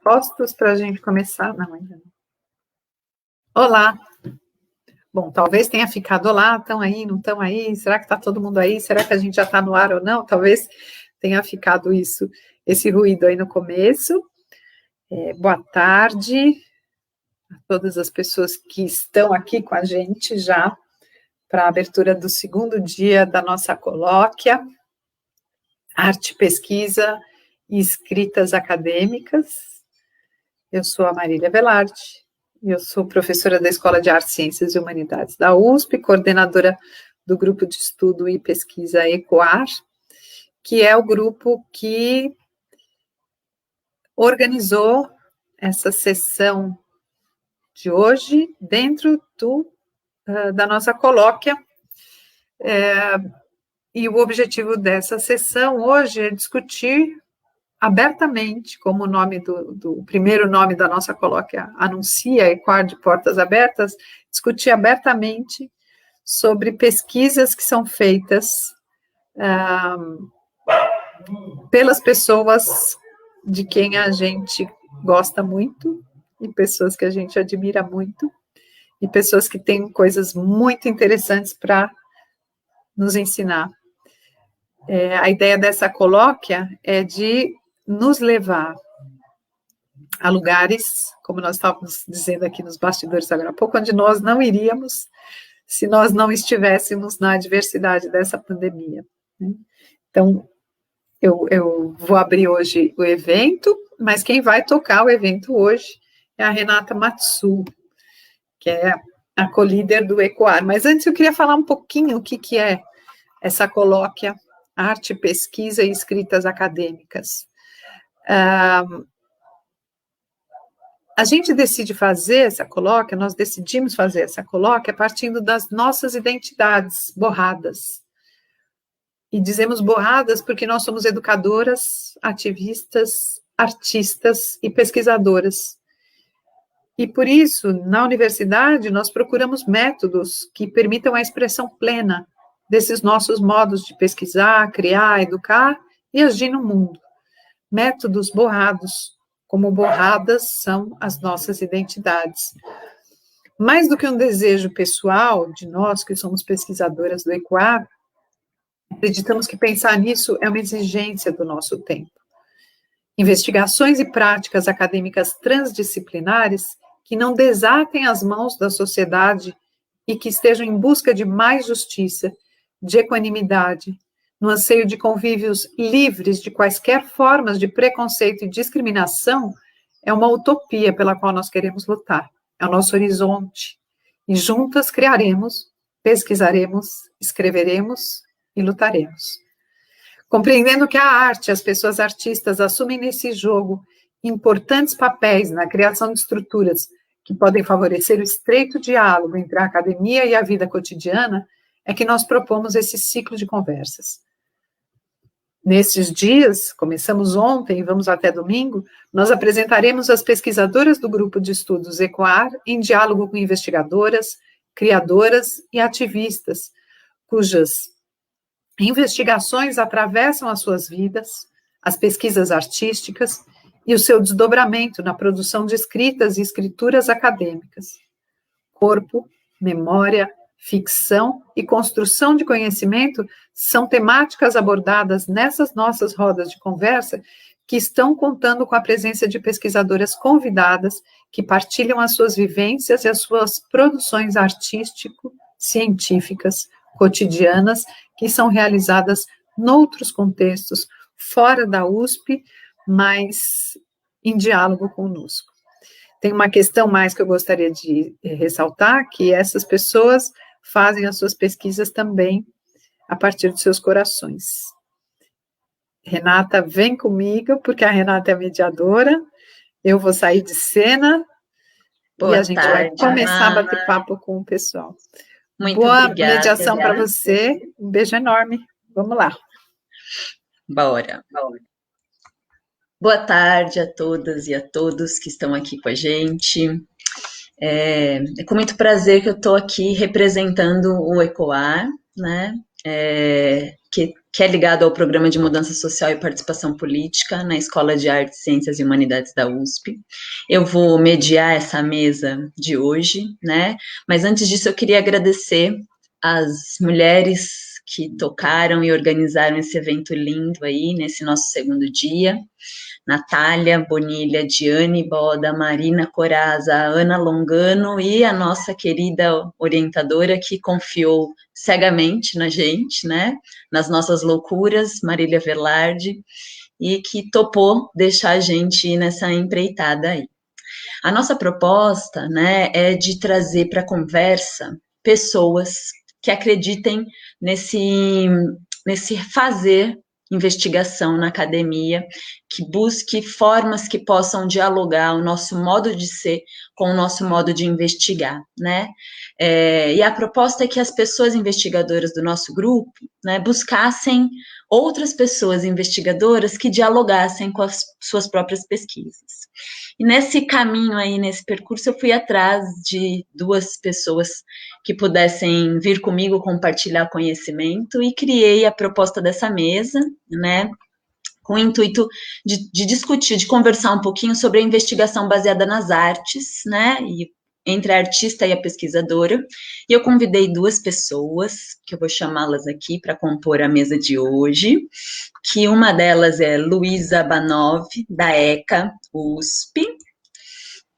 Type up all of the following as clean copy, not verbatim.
Postos para a gente começar? Não, ainda não. Olá! Bom, talvez tenha ficado olá, estão aí, não estão aí? Será que está todo mundo aí? Será que a gente já está no ar ou não? Talvez tenha ficado isso, esse ruído aí no começo. Boa tarde a todas as pessoas que estão aqui com a gente já para a abertura do segundo dia da nossa colóquia, Arte, Pesquisa e Escritas Acadêmicas. Eu sou a Marília Velarde, eu sou professora da Escola de Artes, Ciências e Humanidades da USP, coordenadora do Grupo de Estudo e Pesquisa ECOAR, que é o grupo que organizou essa sessão de hoje dentro da nossa colóquia. E o objetivo dessa sessão hoje é discutir abertamente, como o nome do primeiro nome da nossa colóquia anuncia, ECOAR de Portas Abertas, discutir abertamente sobre pesquisas que são feitas pelas pessoas de quem a gente gosta muito, e pessoas que a gente admira muito, e pessoas que têm coisas muito interessantes para nos ensinar. A ideia dessa colóquia é de nos levar a lugares, como nós estávamos dizendo aqui nos bastidores agora há pouco, onde nós não iríamos se nós não estivéssemos na adversidade dessa pandemia. Então, eu vou abrir hoje o evento, mas quem vai tocar o evento hoje é a Renata Matsu, que é a co-líder do ECOAR. Mas antes eu queria falar um pouquinho o que é essa colóquia Arte, Pesquisa e Escritas Acadêmicas. A gente decide fazer essa colóquia, nós decidimos fazer essa colóquia partindo das nossas identidades borradas. E dizemos borradas porque nós somos educadoras, ativistas, artistas e pesquisadoras. E por isso, na universidade, nós procuramos métodos que permitam a expressão plena desses nossos modos de pesquisar, criar, educar e agir no mundo. Métodos borrados, como borradas são as nossas identidades. Mais do que um desejo pessoal de nós, que somos pesquisadoras do ECOAR, acreditamos que pensar nisso é uma exigência do nosso tempo. Investigações e práticas acadêmicas transdisciplinares que não desatem as mãos da sociedade e que estejam em busca de mais justiça, de equanimidade, no anseio de convívios livres de quaisquer formas de preconceito e discriminação, é uma utopia pela qual nós queremos lutar. É o nosso horizonte. E juntas criaremos, pesquisaremos, escreveremos e lutaremos. Compreendendo que a arte, as pessoas artistas assumem nesse jogo importantes papéis na criação de estruturas que podem favorecer o estreito diálogo entre a academia e a vida cotidiana, é que nós propomos esse ciclo de conversas. Nesses dias, começamos ontem e vamos até domingo, nós apresentaremos as pesquisadoras do grupo de estudos ECOAR em diálogo com investigadoras, criadoras e ativistas, cujas investigações atravessam as suas vidas, as pesquisas artísticas e o seu desdobramento na produção de escritas e escrituras acadêmicas. Corpo, memória, ficção e construção de conhecimento são temáticas abordadas nessas nossas rodas de conversa que estão contando com a presença de pesquisadoras convidadas que partilham as suas vivências e as suas produções artístico-científicas cotidianas que são realizadas noutros contextos, fora da USP, mas em diálogo conosco. Tem uma questão mais que eu gostaria de ressaltar, que essas pessoas fazem as suas pesquisas também a partir dos seus corações. Renata, vem comigo, porque a Renata é a mediadora, eu vou sair de cena e a gente vai começar a bater papo com o pessoal. Muito Boa obrigada, mediação para você, um beijo enorme, vamos lá. Bora. Boa tarde a todas e a todos que estão aqui com a gente. É com muito prazer que eu estou aqui representando o ECOAR, né? Que que é ligado ao Programa de Mudança Social e Participação Política na Escola de Artes, Ciências e Humanidades da USP. Eu vou mediar essa mesa de hoje, né? Mas antes disso eu queria agradecer as mulheres que tocaram e organizaram esse evento lindo aí, nesse nosso segundo dia. Natália Bonilha, Diane Boda, Marina Coraza, Ana Longano e a nossa querida orientadora que confiou cegamente na gente, né, nas nossas loucuras, Marília Velarde, e que topou deixar a gente ir nessa empreitada aí. A nossa proposta, né, é de trazer para a conversa pessoas que acreditem nesse fazer investigação na academia, que busque formas que possam dialogar o nosso modo de ser com o nosso modo de investigar, né? E a proposta é que as pessoas investigadoras do nosso grupo, né, buscassem outras pessoas investigadoras que dialogassem com as suas próprias pesquisas. E nesse caminho aí, nesse percurso, eu fui atrás de 2 pessoas que pudessem vir comigo compartilhar conhecimento e criei a proposta dessa mesa, né, com o intuito de discutir, de conversar um pouquinho sobre a investigação baseada nas artes, né, e entre a artista e a pesquisadora, e eu convidei 2 pessoas, que eu vou chamá-las aqui para compor a mesa de hoje, que uma delas é Luísa Banov, da ECA USP,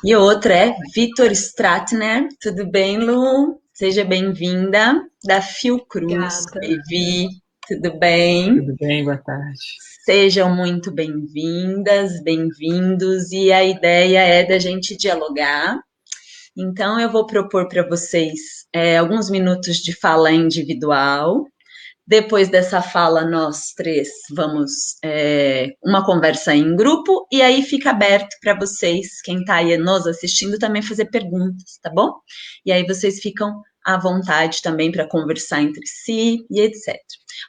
e outra é Vitor Stratner. Tudo bem, Lu? Seja bem-vinda, da Fiocruz. Vi, tudo bem? Tudo bem, boa tarde. Sejam muito bem-vindas, bem-vindos, e a ideia é da gente dialogar. Então, eu vou propor para vocês alguns minutos de fala individual. Depois dessa fala, nós 3 vamos uma conversa em grupo, e aí fica aberto para vocês, quem está aí nos assistindo, também fazer perguntas, tá bom? E aí vocês ficam à vontade também para conversar entre si e etc.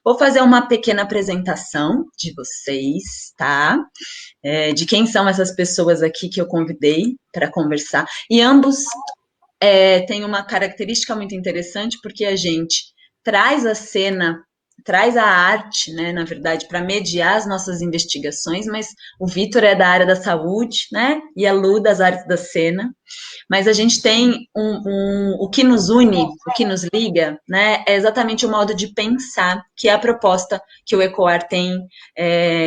Vou fazer uma pequena apresentação de vocês, tá? De quem são essas pessoas aqui que eu convidei para conversar. E ambos têm uma característica muito interessante, porque a gente traz a cena, traz a arte, né, na verdade, para mediar as nossas investigações, mas o Vitor é da área da saúde, né, e a Lu das artes da cena, mas a gente tem o que nos une, o que nos liga, né, é exatamente o modo de pensar, que é a proposta que o ECOAR tem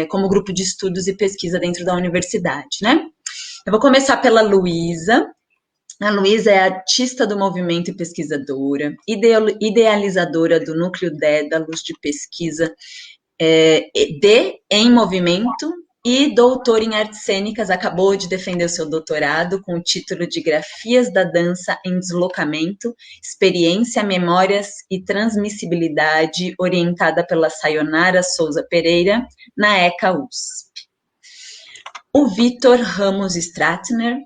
como grupo de estudos e pesquisa dentro da universidade, né. Eu vou começar pela Luísa. A Luísa é artista do movimento e pesquisadora, idealizadora do Núcleo D da Luz de Pesquisa D em Movimento e doutora em artes cênicas. Acabou de defender o seu doutorado com o título de Grafias da Dança em Deslocamento, Experiência, Memórias e Transmissibilidade, orientada pela Sayonara Souza Pereira, na ECA USP. O Vitor Ramos Stratner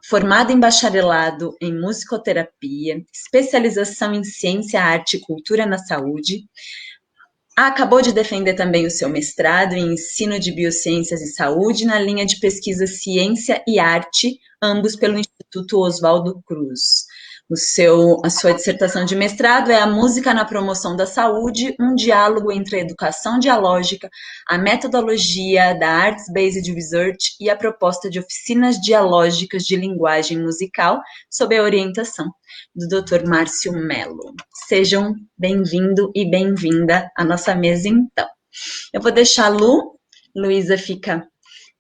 formado em bacharelado em musicoterapia, especialização em ciência, arte e cultura na saúde. Acabou de defender também o seu mestrado em ensino de biociências e saúde na linha de pesquisa Ciência e Arte, ambos pelo Instituto Oswaldo Cruz. A sua dissertação de mestrado é A Música na Promoção da Saúde, um diálogo entre a educação dialógica, a metodologia da Arts-Based Research e a proposta de oficinas dialógicas de linguagem musical, sob a orientação do Dr. Márcio Mello. Sejam bem-vindo e bem-vinda à nossa mesa, então. Eu vou deixar a Luísa fica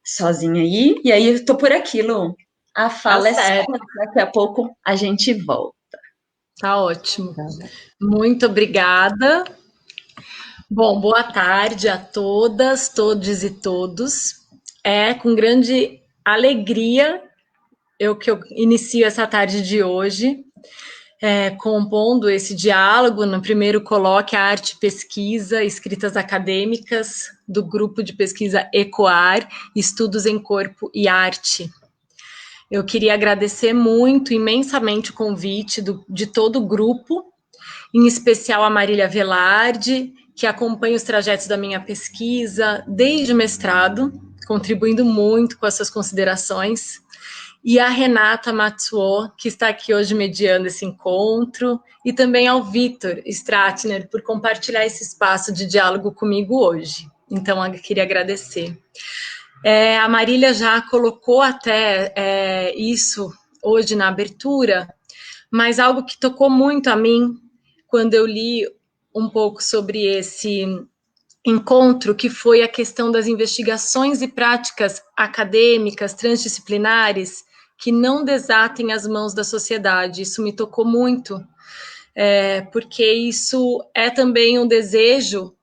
sozinha aí, e aí eu estou por aqui, Lu. A fala é sua, daqui a pouco a gente volta. Tá ótimo. Muito obrigada. Bom, boa tarde a todas, todos e todos. É com grande alegria que eu inicio essa tarde de hoje, compondo esse diálogo. No primeiro coloque a arte e pesquisa, escritas acadêmicas do grupo de pesquisa ECOAR, Estudos em Corpo e Arte. Eu queria agradecer muito, imensamente, o convite de todo o grupo, em especial a Marília Velarde, que acompanha os trajetos da minha pesquisa desde o mestrado, contribuindo muito com essas considerações, e a Renata Matsuo, que está aqui hoje mediando esse encontro, e também ao Vitor Stratner por compartilhar esse espaço de diálogo comigo hoje. Então, eu queria agradecer. A Marília já colocou até isso hoje na abertura, mas algo que tocou muito a mim quando eu li um pouco sobre esse encontro, que foi a questão das investigações e práticas acadêmicas, transdisciplinares, que não desatem as mãos da sociedade. Isso me tocou muito, porque isso é também um desejo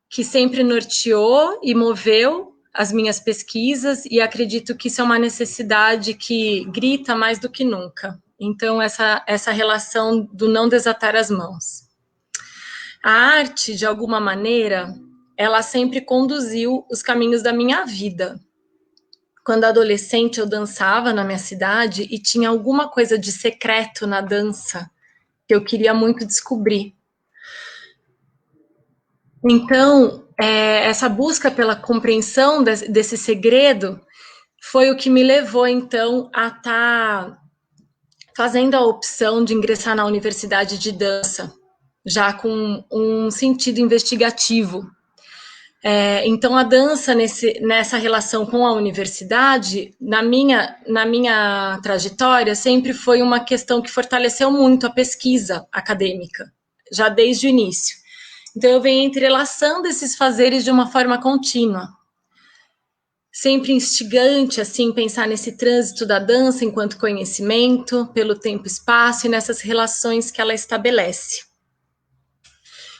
que sempre norteou e moveu as minhas pesquisas, e acredito que isso é uma necessidade que grita mais do que nunca. Então, essa relação do não desatar as mãos. A arte, de alguma maneira, ela sempre conduziu os caminhos da minha vida. Quando adolescente, eu dançava na minha cidade e tinha alguma coisa de secreto na dança que eu queria muito descobrir. Então, essa busca pela compreensão desse segredo foi o que me levou, então, a estar fazendo a opção de ingressar na Universidade de Dança, já com um sentido investigativo. Então, a dança, nessa relação com a universidade, na minha trajetória, sempre foi uma questão que fortaleceu muito a pesquisa acadêmica, já desde o início. Então, eu venho entrelaçando esses fazeres de uma forma contínua. Sempre instigante, assim, pensar nesse trânsito da dança enquanto conhecimento, pelo tempo e espaço, e nessas relações que ela estabelece.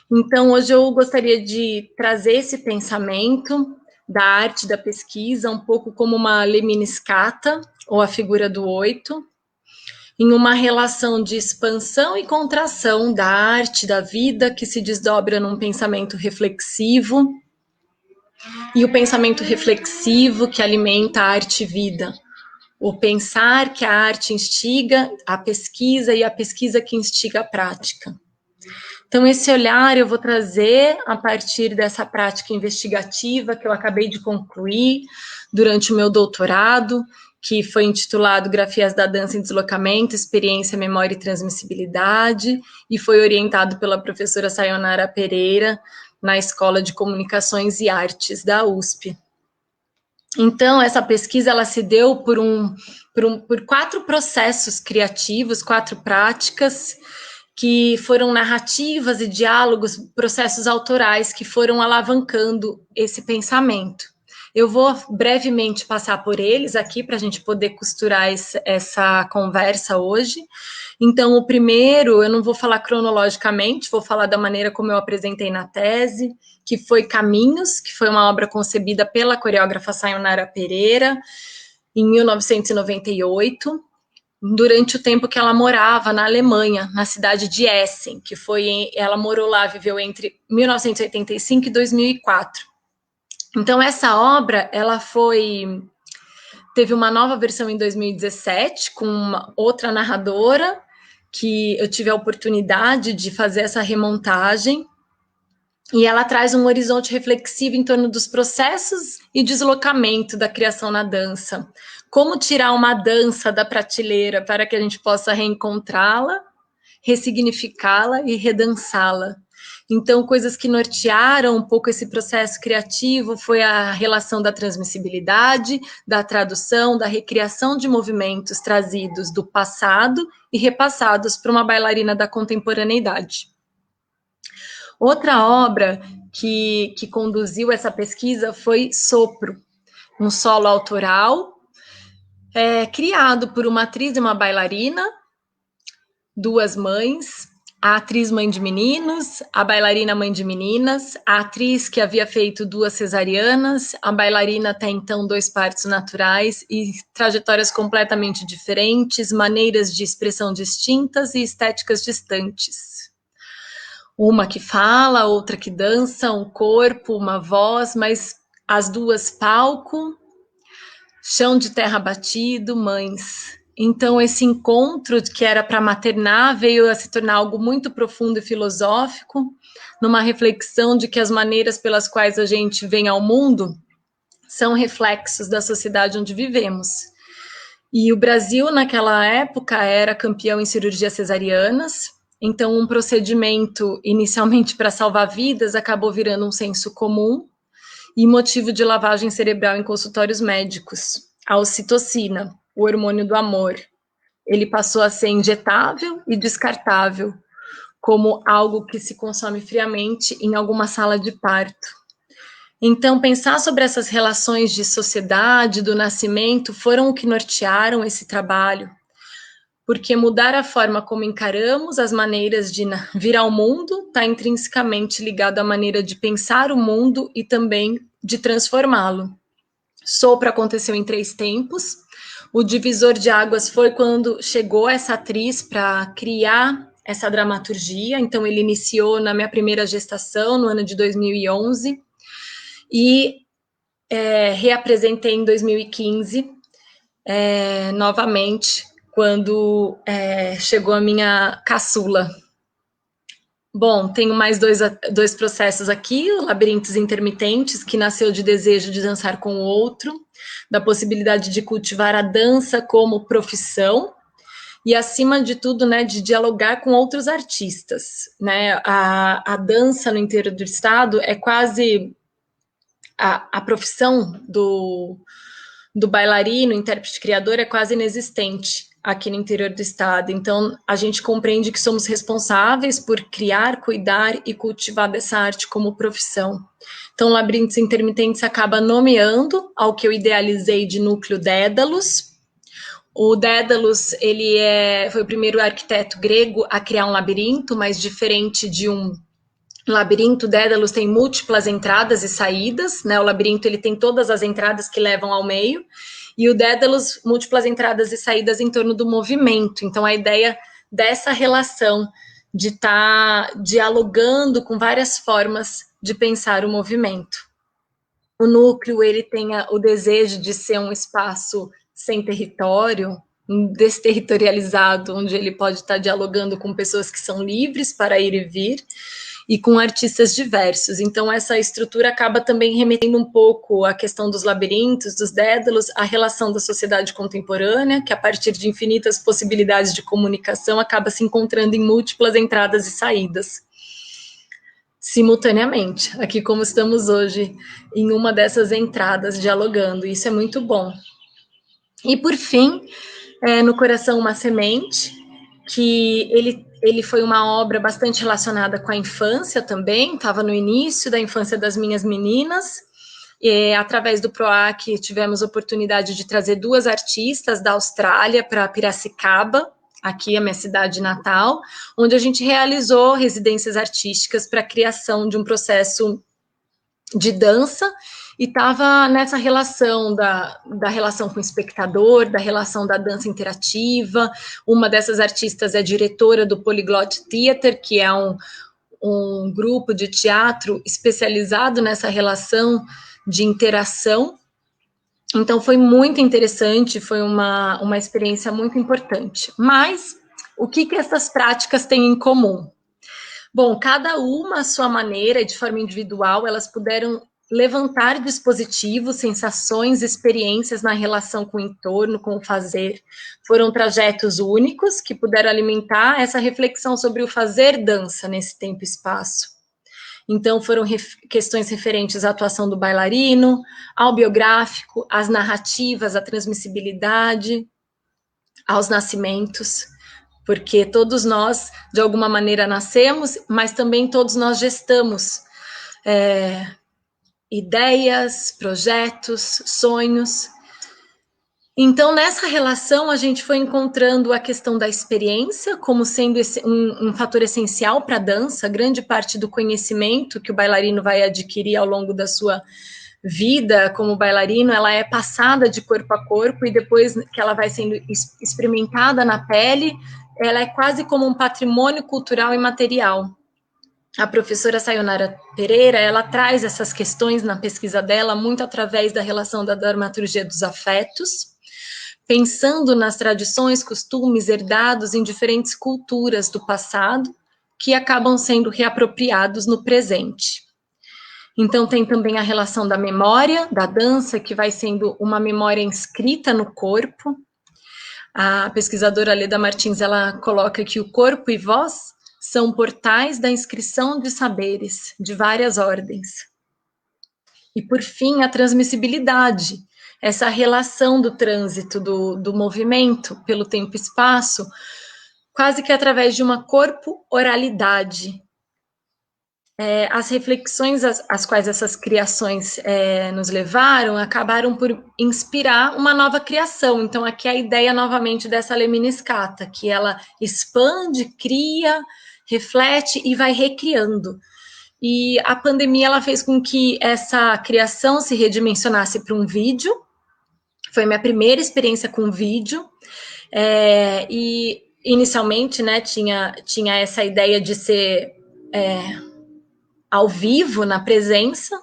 Então, hoje eu gostaria de trazer esse pensamento da arte da pesquisa, um pouco como uma lemniscata, ou a figura do 8, em uma relação de expansão e contração da arte, da vida, que se desdobra num pensamento reflexivo, e o pensamento reflexivo que alimenta a arte-vida. O pensar que a arte instiga a pesquisa e a pesquisa que instiga a prática. Então, esse olhar eu vou trazer a partir dessa prática investigativa que eu acabei de concluir durante o meu doutorado, que foi intitulado Grafias da Dança em Deslocamento, Experiência, Memória e Transmissibilidade, e foi orientado pela professora Sayonara Pereira, na Escola de Comunicações e Artes da USP. Então, essa pesquisa ela se deu por 4 processos criativos, 4 práticas, que foram narrativas e diálogos, processos autorais que foram alavancando esse pensamento. Eu vou brevemente passar por eles aqui para a gente poder costurar essa conversa hoje. Então, o primeiro, eu não vou falar cronologicamente, vou falar da maneira como eu apresentei na tese, que foi Caminhos, que foi uma obra concebida pela coreógrafa Sayonara Pereira, em 1998, durante o tempo que ela morava na Alemanha, na cidade de Essen, ela morou lá, viveu entre 1985 e 2004. Então, essa obra, teve uma nova versão em 2017, com uma outra narradora, que eu tive a oportunidade de fazer essa remontagem, e ela traz um horizonte reflexivo em torno dos processos e deslocamento da criação na dança. Como tirar uma dança da prateleira para que a gente possa reencontrá-la, ressignificá-la e redançá-la. Então, coisas que nortearam um pouco esse processo criativo foi a relação da transmissibilidade, da tradução, da recriação de movimentos trazidos do passado e repassados para uma bailarina da contemporaneidade. Outra obra que conduziu essa pesquisa foi Sopro, um solo autoral, criado por uma atriz e uma bailarina, 2 mães, a atriz mãe de meninos, a bailarina mãe de meninas, a atriz que havia feito 2 cesarianas, a bailarina até então 2 partos naturais, e trajetórias completamente diferentes, maneiras de expressão distintas e estéticas distantes. Uma que fala, outra que dança, um corpo, uma voz, mas as 2 palco, chão de terra batido, mães. Então, esse encontro que era para maternar veio a se tornar algo muito profundo e filosófico, numa reflexão de que as maneiras pelas quais a gente vem ao mundo são reflexos da sociedade onde vivemos. E o Brasil, naquela época, era campeão em cirurgias cesarianas, então um procedimento inicialmente para salvar vidas acabou virando um senso comum e motivo de lavagem cerebral em consultórios médicos. A ocitocina, o hormônio do amor, ele passou a ser injetável e descartável, como algo que se consome friamente em alguma sala de parto. Então, pensar sobre essas relações de sociedade, do nascimento, foram o que nortearam esse trabalho, porque mudar a forma como encaramos as maneiras de vir ao mundo está intrinsecamente ligado à maneira de pensar o mundo e também de transformá-lo. Sopro aconteceu em 3 tempos. O divisor de águas foi quando chegou essa atriz para criar essa dramaturgia. Então, ele iniciou na minha primeira gestação, no ano de 2011, e reapresentei em 2015, novamente, quando chegou a minha caçula. Bom, tenho mais dois processos aqui, o Labirintos Intermitentes, que nasceu de desejo de dançar com o outro, da possibilidade de cultivar a dança como profissão, e acima de tudo, né, de dialogar com outros artistas, né? A dança no interior do estado é quase a profissão do bailarino, intérprete, criador é quase inexistente aqui no interior do estado. Então, a gente compreende que somos responsáveis por criar, cuidar e cultivar dessa arte como profissão. Então, o Labirintos Intermitentes acaba nomeando ao que eu idealizei de núcleo Dédalus. O Dédalus, ele foi o primeiro arquiteto grego a criar um labirinto, mas diferente de um labirinto, Dédalus tem múltiplas entradas e saídas, né? O labirinto ele tem todas as entradas que levam ao meio, e o Dédalus, múltiplas entradas e saídas em torno do movimento. Então, a ideia dessa relação de estar dialogando com várias formas de pensar o movimento. O núcleo, ele tem o desejo de ser um espaço sem território, desterritorializado, onde ele pode estar dialogando com pessoas que são livres para ir e vir, e com artistas diversos. Então, essa estrutura acaba também remetendo um pouco à questão dos labirintos, dos Dédalos, à relação da sociedade contemporânea, que a partir de infinitas possibilidades de comunicação acaba se encontrando em múltiplas entradas e saídas, simultaneamente, aqui como estamos hoje, em uma dessas entradas, dialogando. Isso é muito bom. E, por fim, No Coração uma Semente, que ele foi uma obra bastante relacionada com a infância também, estava no início da infância das minhas meninas, e através do PROAC tivemos a oportunidade de trazer 2 artistas da Austrália para Piracicaba, aqui a minha cidade natal, onde a gente realizou residências artísticas para a criação de um processo de dança, e estava nessa relação da relação com o espectador, da relação da dança interativa. Uma dessas artistas é diretora do Polyglot Theatre, que é um grupo de teatro especializado nessa relação de interação. Então, foi muito interessante, foi uma experiência muito importante. Mas, o que essas práticas têm em comum? Bom, cada uma à sua maneira e de forma individual, elas puderam levantar dispositivos, sensações, experiências na relação com o entorno, com o fazer. Foram trajetos únicos que puderam alimentar essa reflexão sobre o fazer dança nesse tempo e espaço. Então, foram questões referentes à atuação do bailarino, ao biográfico, às narrativas, à transmissibilidade, aos nascimentos, porque todos nós, de alguma maneira, nascemos, mas também todos nós gestamos ideias, projetos, sonhos. Então, nessa relação, a gente foi encontrando a questão da experiência como sendo um fator essencial para a dança. Grande parte do conhecimento que o bailarino vai adquirir ao longo da sua vida como bailarino, ela é passada de corpo a corpo, e depois que ela vai sendo experimentada na pele, ela é quase como um patrimônio cultural e material. A professora Sayonara Pereira, ela traz essas questões na pesquisa dela muito através da relação da dramaturgia dos afetos, pensando nas tradições, costumes herdados em diferentes culturas do passado, que acabam sendo reapropriados no presente. Então, tem também a relação da memória, da dança, que vai sendo uma memória inscrita no corpo, A pesquisadora Leda Martins, ela coloca que o corpo e voz são portais da inscrição de saberes de várias ordens. E, por fim, a transmissibilidade, essa relação do trânsito, do movimento pelo tempo e espaço, quase que através de uma corpo-oralidade. As reflexões às quais essas criações nos levaram acabaram por inspirar uma nova criação. Então, aqui a ideia novamente dessa Lemniscata, que ela expande, cria, reflete e vai recriando. E a pandemia ela fez com que essa criação se redimensionasse para um vídeo. Foi minha primeira experiência com vídeo. E inicialmente, né, tinha essa ideia de ser ao vivo, na presença,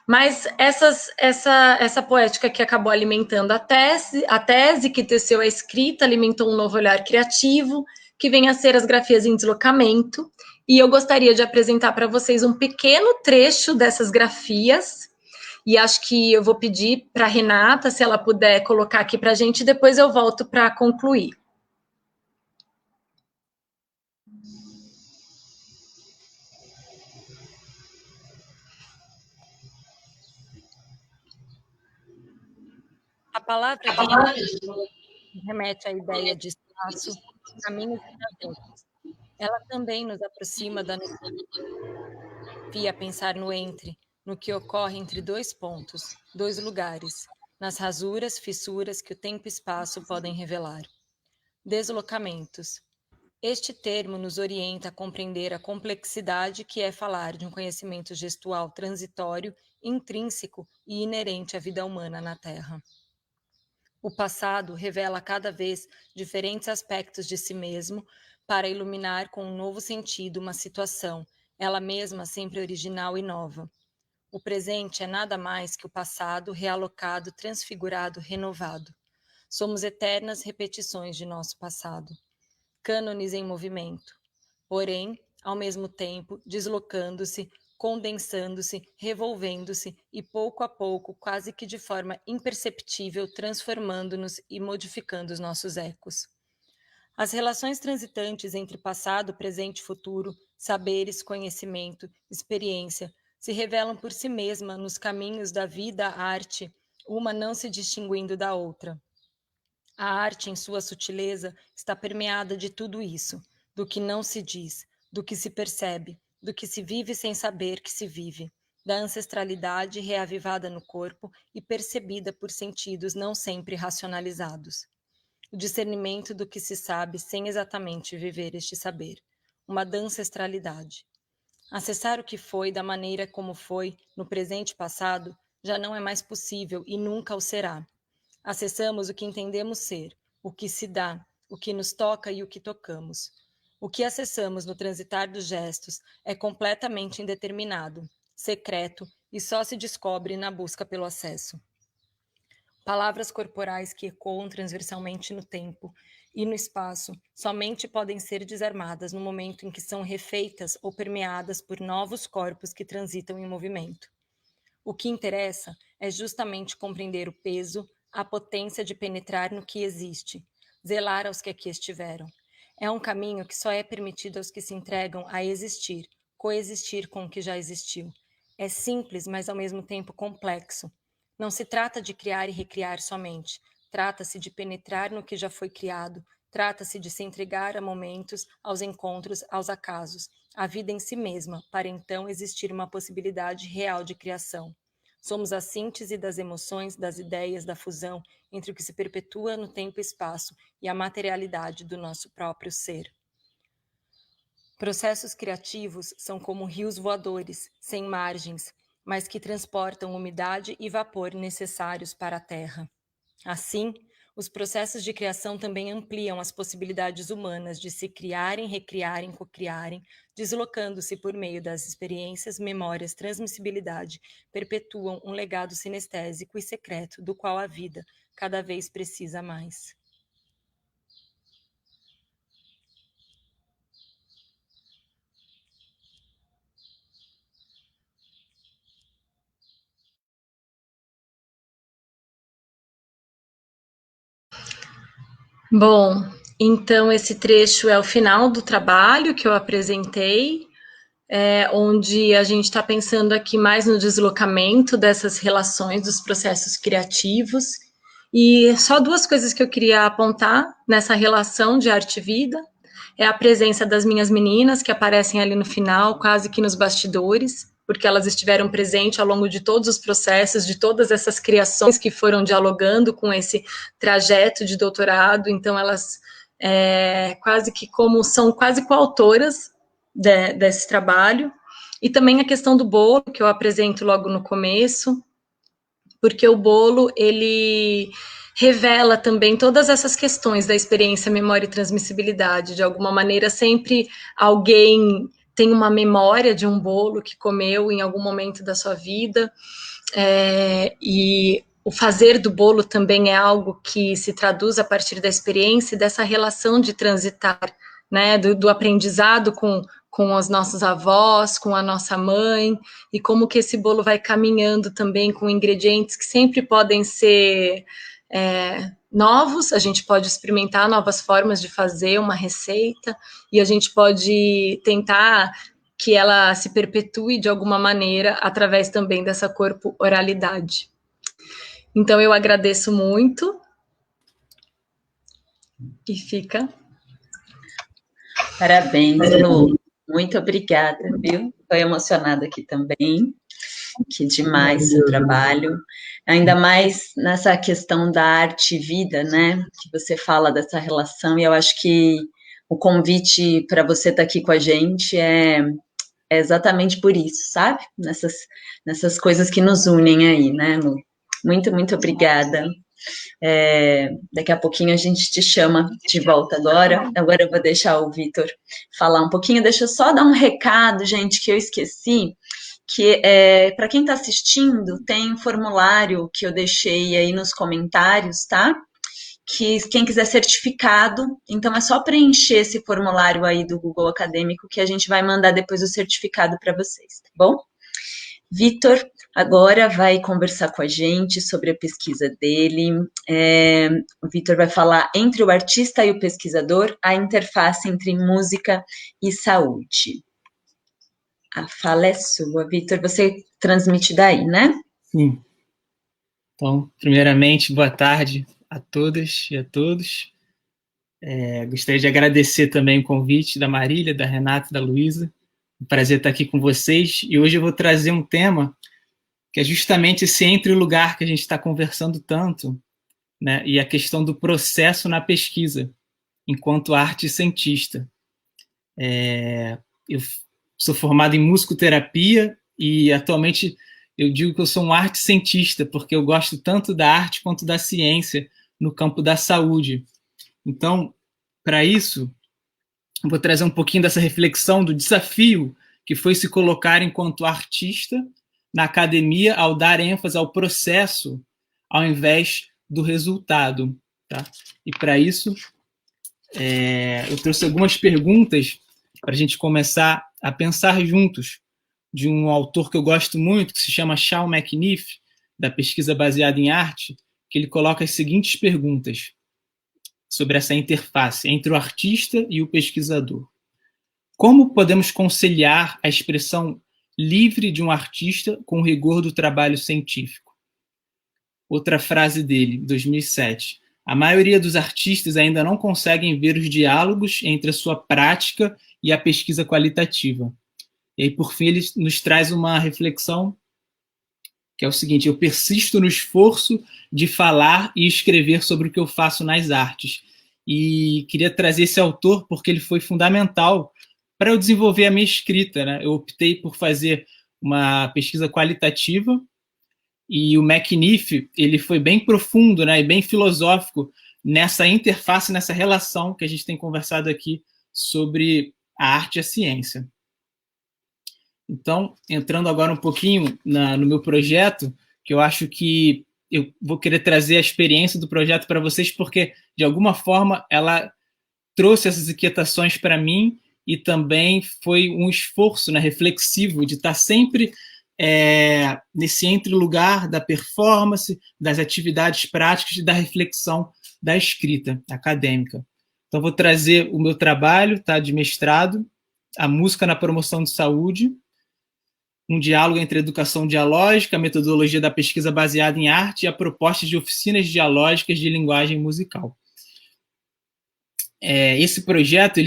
mas essa poética que acabou alimentando a tese que teceu a escrita, alimentou um novo olhar criativo, que vem a ser as grafias em deslocamento, e eu gostaria de apresentar para vocês um pequeno trecho dessas grafias, e acho que eu vou pedir para a Renata, se ela puder colocar aqui para a gente, e depois eu volto para concluir. A palavra deslocamento remete à ideia de espaço, caminhos e trajetos. Ela também nos aproxima da necessidade a pensar no entre, no que ocorre entre dois pontos, dois lugares, nas rasuras, fissuras que o tempo e espaço podem revelar. Deslocamentos. Este termo nos orienta a compreender a complexidade que é falar de um conhecimento gestual transitório, intrínseco e inerente à vida humana na Terra. O passado revela cada vez diferentes aspectos de si mesmo para iluminar com um novo sentido uma situação, ela mesma sempre original e nova. O presente é nada mais que o passado realocado, transfigurado, renovado. Somos eternas repetições de nosso passado. Cânones em movimento, porém, ao mesmo tempo, deslocando-se, condensando-se, revolvendo-se e pouco a pouco, quase que de forma imperceptível, transformando-nos e modificando os nossos ecos. As relações transitantes entre passado, presente e futuro, saberes, conhecimento, experiência, se revelam por si mesma nos caminhos da vida à arte, uma não se distinguindo da outra. A arte, em sua sutileza, está permeada de tudo isso, do que não se diz, do que se percebe, do que se vive sem saber que se vive, da ancestralidade reavivada no corpo e percebida por sentidos não sempre racionalizados. O discernimento do que se sabe sem exatamente viver este saber, uma da ancestralidade. Acessar o que foi da maneira como foi, no presente e passado, já não é mais possível e nunca o será. Acessamos o que entendemos ser, o que se dá, o que nos toca e o que tocamos. O que acessamos no transitar dos gestos é completamente indeterminado, secreto e só se descobre na busca pelo acesso. Palavras corporais que ecoam transversalmente no tempo e no espaço somente podem ser desarmadas no momento em que são refeitas ou permeadas por novos corpos que transitam em movimento. O que interessa é justamente compreender o peso, a potência de penetrar no que existe, zelar aos que aqui estiveram. É um caminho que só é permitido aos que se entregam a existir, coexistir com o que já existiu. É simples, mas ao mesmo tempo complexo. Não se trata de criar e recriar somente, trata-se de penetrar no que já foi criado, trata-se de se entregar a momentos, aos encontros, aos acasos, à vida em si mesma, para então existir uma possibilidade real de criação. Somos a síntese das emoções, das ideias, da fusão entre o que se perpetua no tempo e espaço e a materialidade do nosso próprio ser. Processos criativos são como rios voadores, sem margens, mas que transportam umidade e vapor necessários para a terra. Assim, os processos de criação também ampliam as possibilidades humanas de se criarem, recriarem, cocriarem, deslocando-se por meio das experiências, memórias, transmissibilidade, perpetuam um legado sinestésico e secreto do qual a vida cada vez precisa mais. Bom, então esse trecho é o final do trabalho que eu apresentei, onde a gente está pensando aqui mais no deslocamento dessas relações, dos processos criativos. E só duas coisas que eu queria apontar nessa relação de arte e vida. É a presença das minhas meninas, que aparecem ali no final, quase que nos bastidores, porque elas estiveram presentes ao longo de todos os processos, de todas essas criações que foram dialogando com esse trajeto de doutorado. Então, elas quase que são quase coautoras desse trabalho. E também a questão do bolo, que eu apresento logo no começo, porque o bolo, ele revela também todas essas questões da experiência, memória e transmissibilidade. De alguma maneira, sempre alguém tem uma memória de um bolo que comeu em algum momento da sua vida, e o fazer do bolo também é algo que se traduz a partir da experiência e dessa relação de transitar, né, do aprendizado com os nossos avós, com a nossa mãe, e como que esse bolo vai caminhando também com ingredientes que sempre podem ser novos. A gente pode experimentar novas formas de fazer uma receita, e a gente pode tentar que ela se perpetue de alguma maneira através também dessa corpo-oralidade. Então, eu agradeço muito, e fica. Parabéns, Lu. Muito obrigada, viu? Estou emocionada aqui também. Que demais seu trabalho. Ainda mais nessa questão da arte e vida, né? Que você fala dessa relação, e eu acho que o convite para você estar aqui com a gente é exatamente por isso, sabe? Nessas coisas que nos unem aí, né, Lu? Muito, muito obrigada. Daqui a pouquinho a gente te chama de volta agora. Agora eu vou deixar o Vitor falar um pouquinho. Deixa eu só dar um recado, gente, que eu esqueci, que para quem está assistindo, tem um formulário que eu deixei aí nos comentários, tá? Que quem quiser certificado, então é só preencher esse formulário aí do Google Acadêmico que a gente vai mandar depois o certificado para vocês, tá bom? Vitor agora vai conversar com a gente sobre a pesquisa dele. O Vitor vai falar entre o artista e o pesquisador, a interface entre música e saúde. A fala é sua, Vitor. Você transmite daí, né? Sim. Então, primeiramente, boa tarde a todas e a todos. Gostaria de agradecer também o convite da Marília, da Renata e da Luísa. Um prazer estar aqui com vocês. E hoje eu vou trazer um tema que é justamente esse entre o lugar que a gente está conversando tanto, né? E a questão do processo na pesquisa, enquanto arte cientista. Eu sou formado em musicoterapia e atualmente eu digo que eu sou um arte cientista, porque eu gosto tanto da arte quanto da ciência no campo da saúde. Então, para isso, eu vou trazer um pouquinho dessa reflexão do desafio que foi se colocar enquanto artista na academia ao dar ênfase ao processo ao invés do resultado. Tá? E para isso, eu trouxe algumas perguntas para a gente começar a pensar juntos, de um autor que eu gosto muito, que se chama Sean McNiff, da pesquisa baseada em arte, que ele coloca as seguintes perguntas sobre essa interface entre o artista e o pesquisador. Como podemos conciliar a expressão livre de um artista com o rigor do trabalho científico? Outra frase dele, 2007. A maioria dos artistas ainda não conseguem ver os diálogos entre a sua prática e a pesquisa qualitativa. E aí, por fim, ele nos traz uma reflexão que é o seguinte: eu persisto no esforço de falar e escrever sobre o que eu faço nas artes. E queria trazer esse autor porque ele foi fundamental para eu desenvolver a minha escrita, né? Eu optei por fazer uma pesquisa qualitativa e o McNiff, ele foi bem profundo, né, e bem filosófico nessa interface, nessa relação que a gente tem conversado aqui sobre a arte e a ciência. Então, entrando agora um pouquinho no meu projeto, que eu acho que eu vou querer trazer a experiência do projeto para vocês, porque, de alguma forma, ela trouxe essas inquietações para mim e também foi um esforço, né, reflexivo de estar sempre nesse entre-lugar da performance, das atividades práticas e da reflexão da escrita acadêmica. Então, vou trazer o meu trabalho, tá, de mestrado, A Música na Promoção de Saúde, um diálogo entre a educação dialógica, a metodologia da pesquisa baseada em arte e a proposta de oficinas dialógicas de linguagem musical. Esse projeto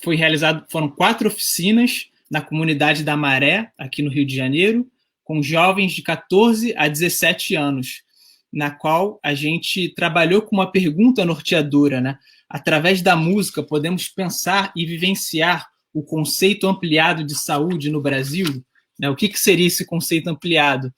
foi realizado, foram 4 oficinas na comunidade da Maré, aqui no Rio de Janeiro, com jovens de 14 a 17 anos, na qual a gente trabalhou com uma pergunta norteadora, né? Através da música, podemos pensar e vivenciar o conceito ampliado de saúde no Brasil, né? O que seria esse conceito ampliado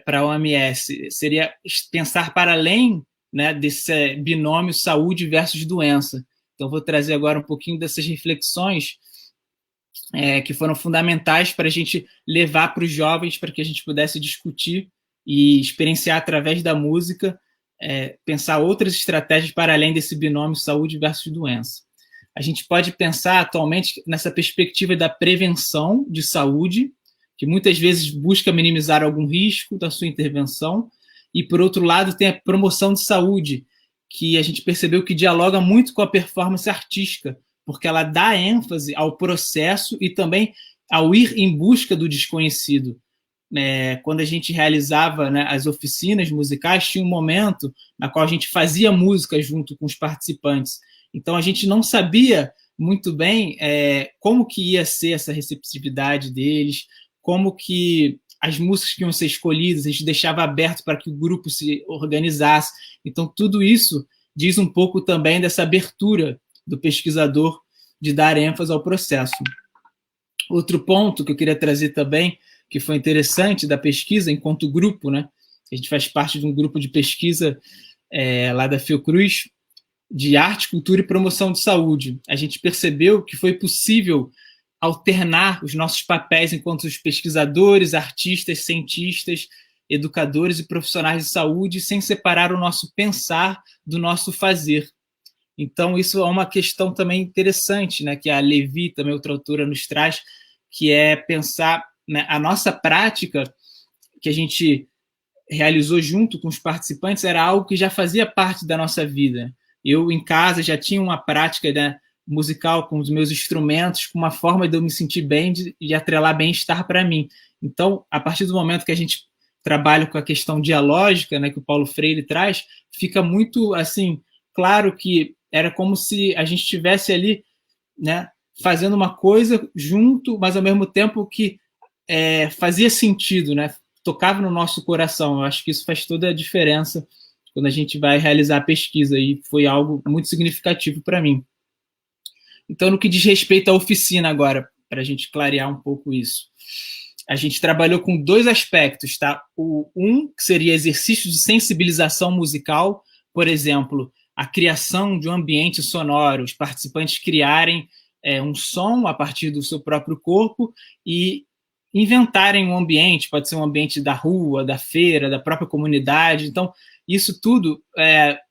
para a OMS? Seria pensar para além, né, desse binômio saúde versus doença. Então, vou trazer agora um pouquinho dessas reflexões que foram fundamentais para a gente levar para os jovens, para que a gente pudesse discutir e experienciar através da música, pensar outras estratégias para além desse binômio saúde versus doença. A gente pode pensar atualmente nessa perspectiva da prevenção de saúde, que muitas vezes busca minimizar algum risco da sua intervenção, e, por outro lado, tem a promoção de saúde, que a gente percebeu que dialoga muito com a performance artística, porque ela dá ênfase ao processo e também ao ir em busca do desconhecido. Quando a gente realizava, né, as oficinas musicais, tinha um momento na qual a gente fazia música junto com os participantes. Então, a gente não sabia muito bem como que ia ser essa receptividade deles, como que as músicas que iam ser escolhidas, a gente deixava aberto para que o grupo se organizasse. Então, tudo isso diz um pouco também dessa abertura do pesquisador de dar ênfase ao processo. Outro ponto que eu queria trazer também, que foi interessante da pesquisa, enquanto grupo, né? A gente faz parte de um grupo de pesquisa lá da Fiocruz, de arte, cultura e promoção de saúde. A gente percebeu que foi possível alternar os nossos papéis enquanto os pesquisadores, artistas, cientistas, educadores e profissionais de saúde, sem separar o nosso pensar do nosso fazer. Então, isso é uma questão também interessante, né, que a Levi, também outra autora, nos traz, que é pensar, né, a nossa prática que a gente realizou junto com os participantes era algo que já fazia parte da nossa vida. Eu, em casa, já tinha uma prática, né, musical com os meus instrumentos, com uma forma de eu me sentir bem, de atrelar bem-estar para mim. Então, a partir do momento que a gente trabalha com a questão dialógica, né, que o Paulo Freire traz, fica muito, assim, claro que era como se a gente estivesse ali, né, fazendo uma coisa junto, mas ao mesmo tempo que fazia sentido, né, tocava no nosso coração. Eu acho que isso faz toda a diferença quando a gente vai realizar a pesquisa, e foi algo muito significativo para mim. Então, no que diz respeito à oficina agora, para a gente clarear um pouco isso, a gente trabalhou com 2 aspectos, tá? Um, que seria exercício de sensibilização musical, por exemplo, a criação de um ambiente sonoro, os participantes criarem um som a partir do seu próprio corpo e inventarem um ambiente, pode ser um ambiente da rua, da feira, da própria comunidade. Então, isso tudo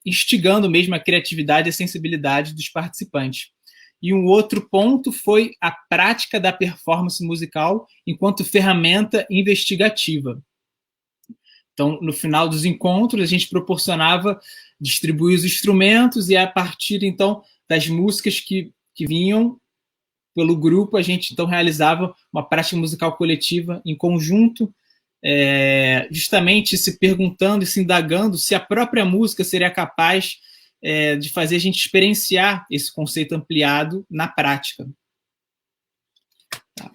instigando mesmo a criatividade e a sensibilidade dos participantes. E um outro ponto foi a prática da performance musical enquanto ferramenta investigativa. Então, no final dos encontros, a gente proporcionava distribuir os instrumentos e, a partir, então, das músicas que vinham pelo grupo, a gente, então, realizava uma prática musical coletiva em conjunto, justamente se perguntando e se indagando se a própria música seria capaz de fazer a gente experienciar esse conceito ampliado na prática. Tá.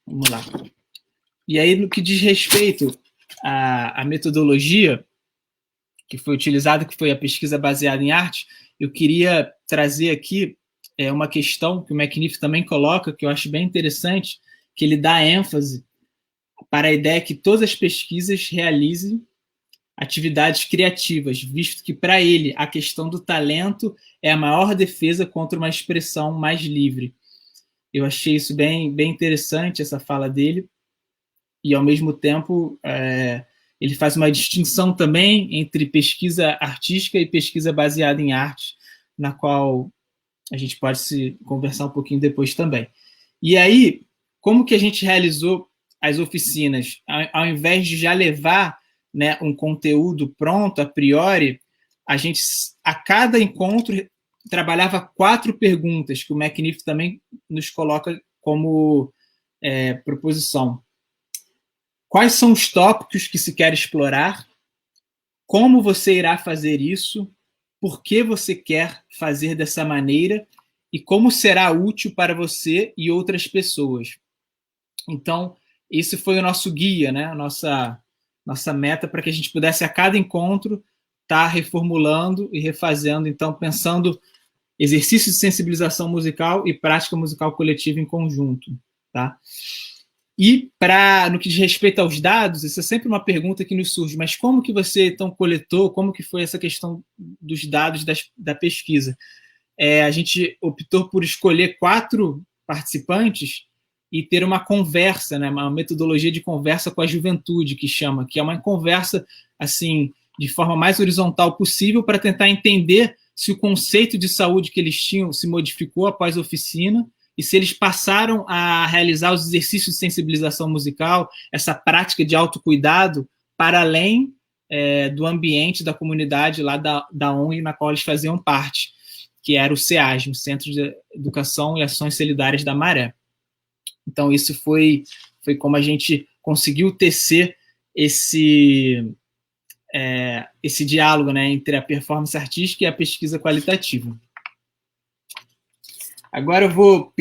Vamos lá. E aí, no que diz respeito à metodologia que foi utilizada, que foi a pesquisa baseada em arte, eu queria trazer aqui uma questão que o McNiff também coloca, que eu acho bem interessante, que ele dá ênfase para a ideia que todas as pesquisas realizem atividades criativas, visto que, para ele, a questão do talento é a maior defesa contra uma expressão mais livre. Eu achei isso bem, bem interessante, essa fala dele, e, ao mesmo tempo, ele faz uma distinção também entre pesquisa artística e pesquisa baseada em arte, na qual a gente pode se conversar um pouquinho depois também. E aí, como que a gente realizou as oficinas, ao invés de já levar, né, um conteúdo pronto a priori, a gente, a cada encontro, trabalhava 4 perguntas, que o McNiff também nos coloca como proposição. Quais são os tópicos que se quer explorar? Como você irá fazer isso? Por que você quer fazer dessa maneira? E como será útil para você e outras pessoas? Então, esse foi o nosso guia, né? Nossa meta para que a gente pudesse, a cada encontro, estar reformulando e refazendo, então, pensando exercícios de sensibilização musical e prática musical coletiva em conjunto, tá? E, no que diz respeito aos dados, essa é sempre uma pergunta que nos surge, mas como que você, então, coletou, como que foi essa questão dos dados da pesquisa? A gente optou por escolher 4 participantes e ter uma conversa, né, uma metodologia de conversa com a juventude, que é uma conversa, assim, de forma mais horizontal possível, para tentar entender se o conceito de saúde que eles tinham se modificou após a oficina e se eles passaram a realizar os exercícios de sensibilização musical, essa prática de autocuidado, para além do ambiente da comunidade lá da ONG na qual eles faziam parte, que era o CEASM, Centro de Educação e Ações Solidárias da Maré. Então, isso foi como a gente conseguiu tecer esse diálogo, né, entre a performance artística e a pesquisa qualitativa. Agora eu vou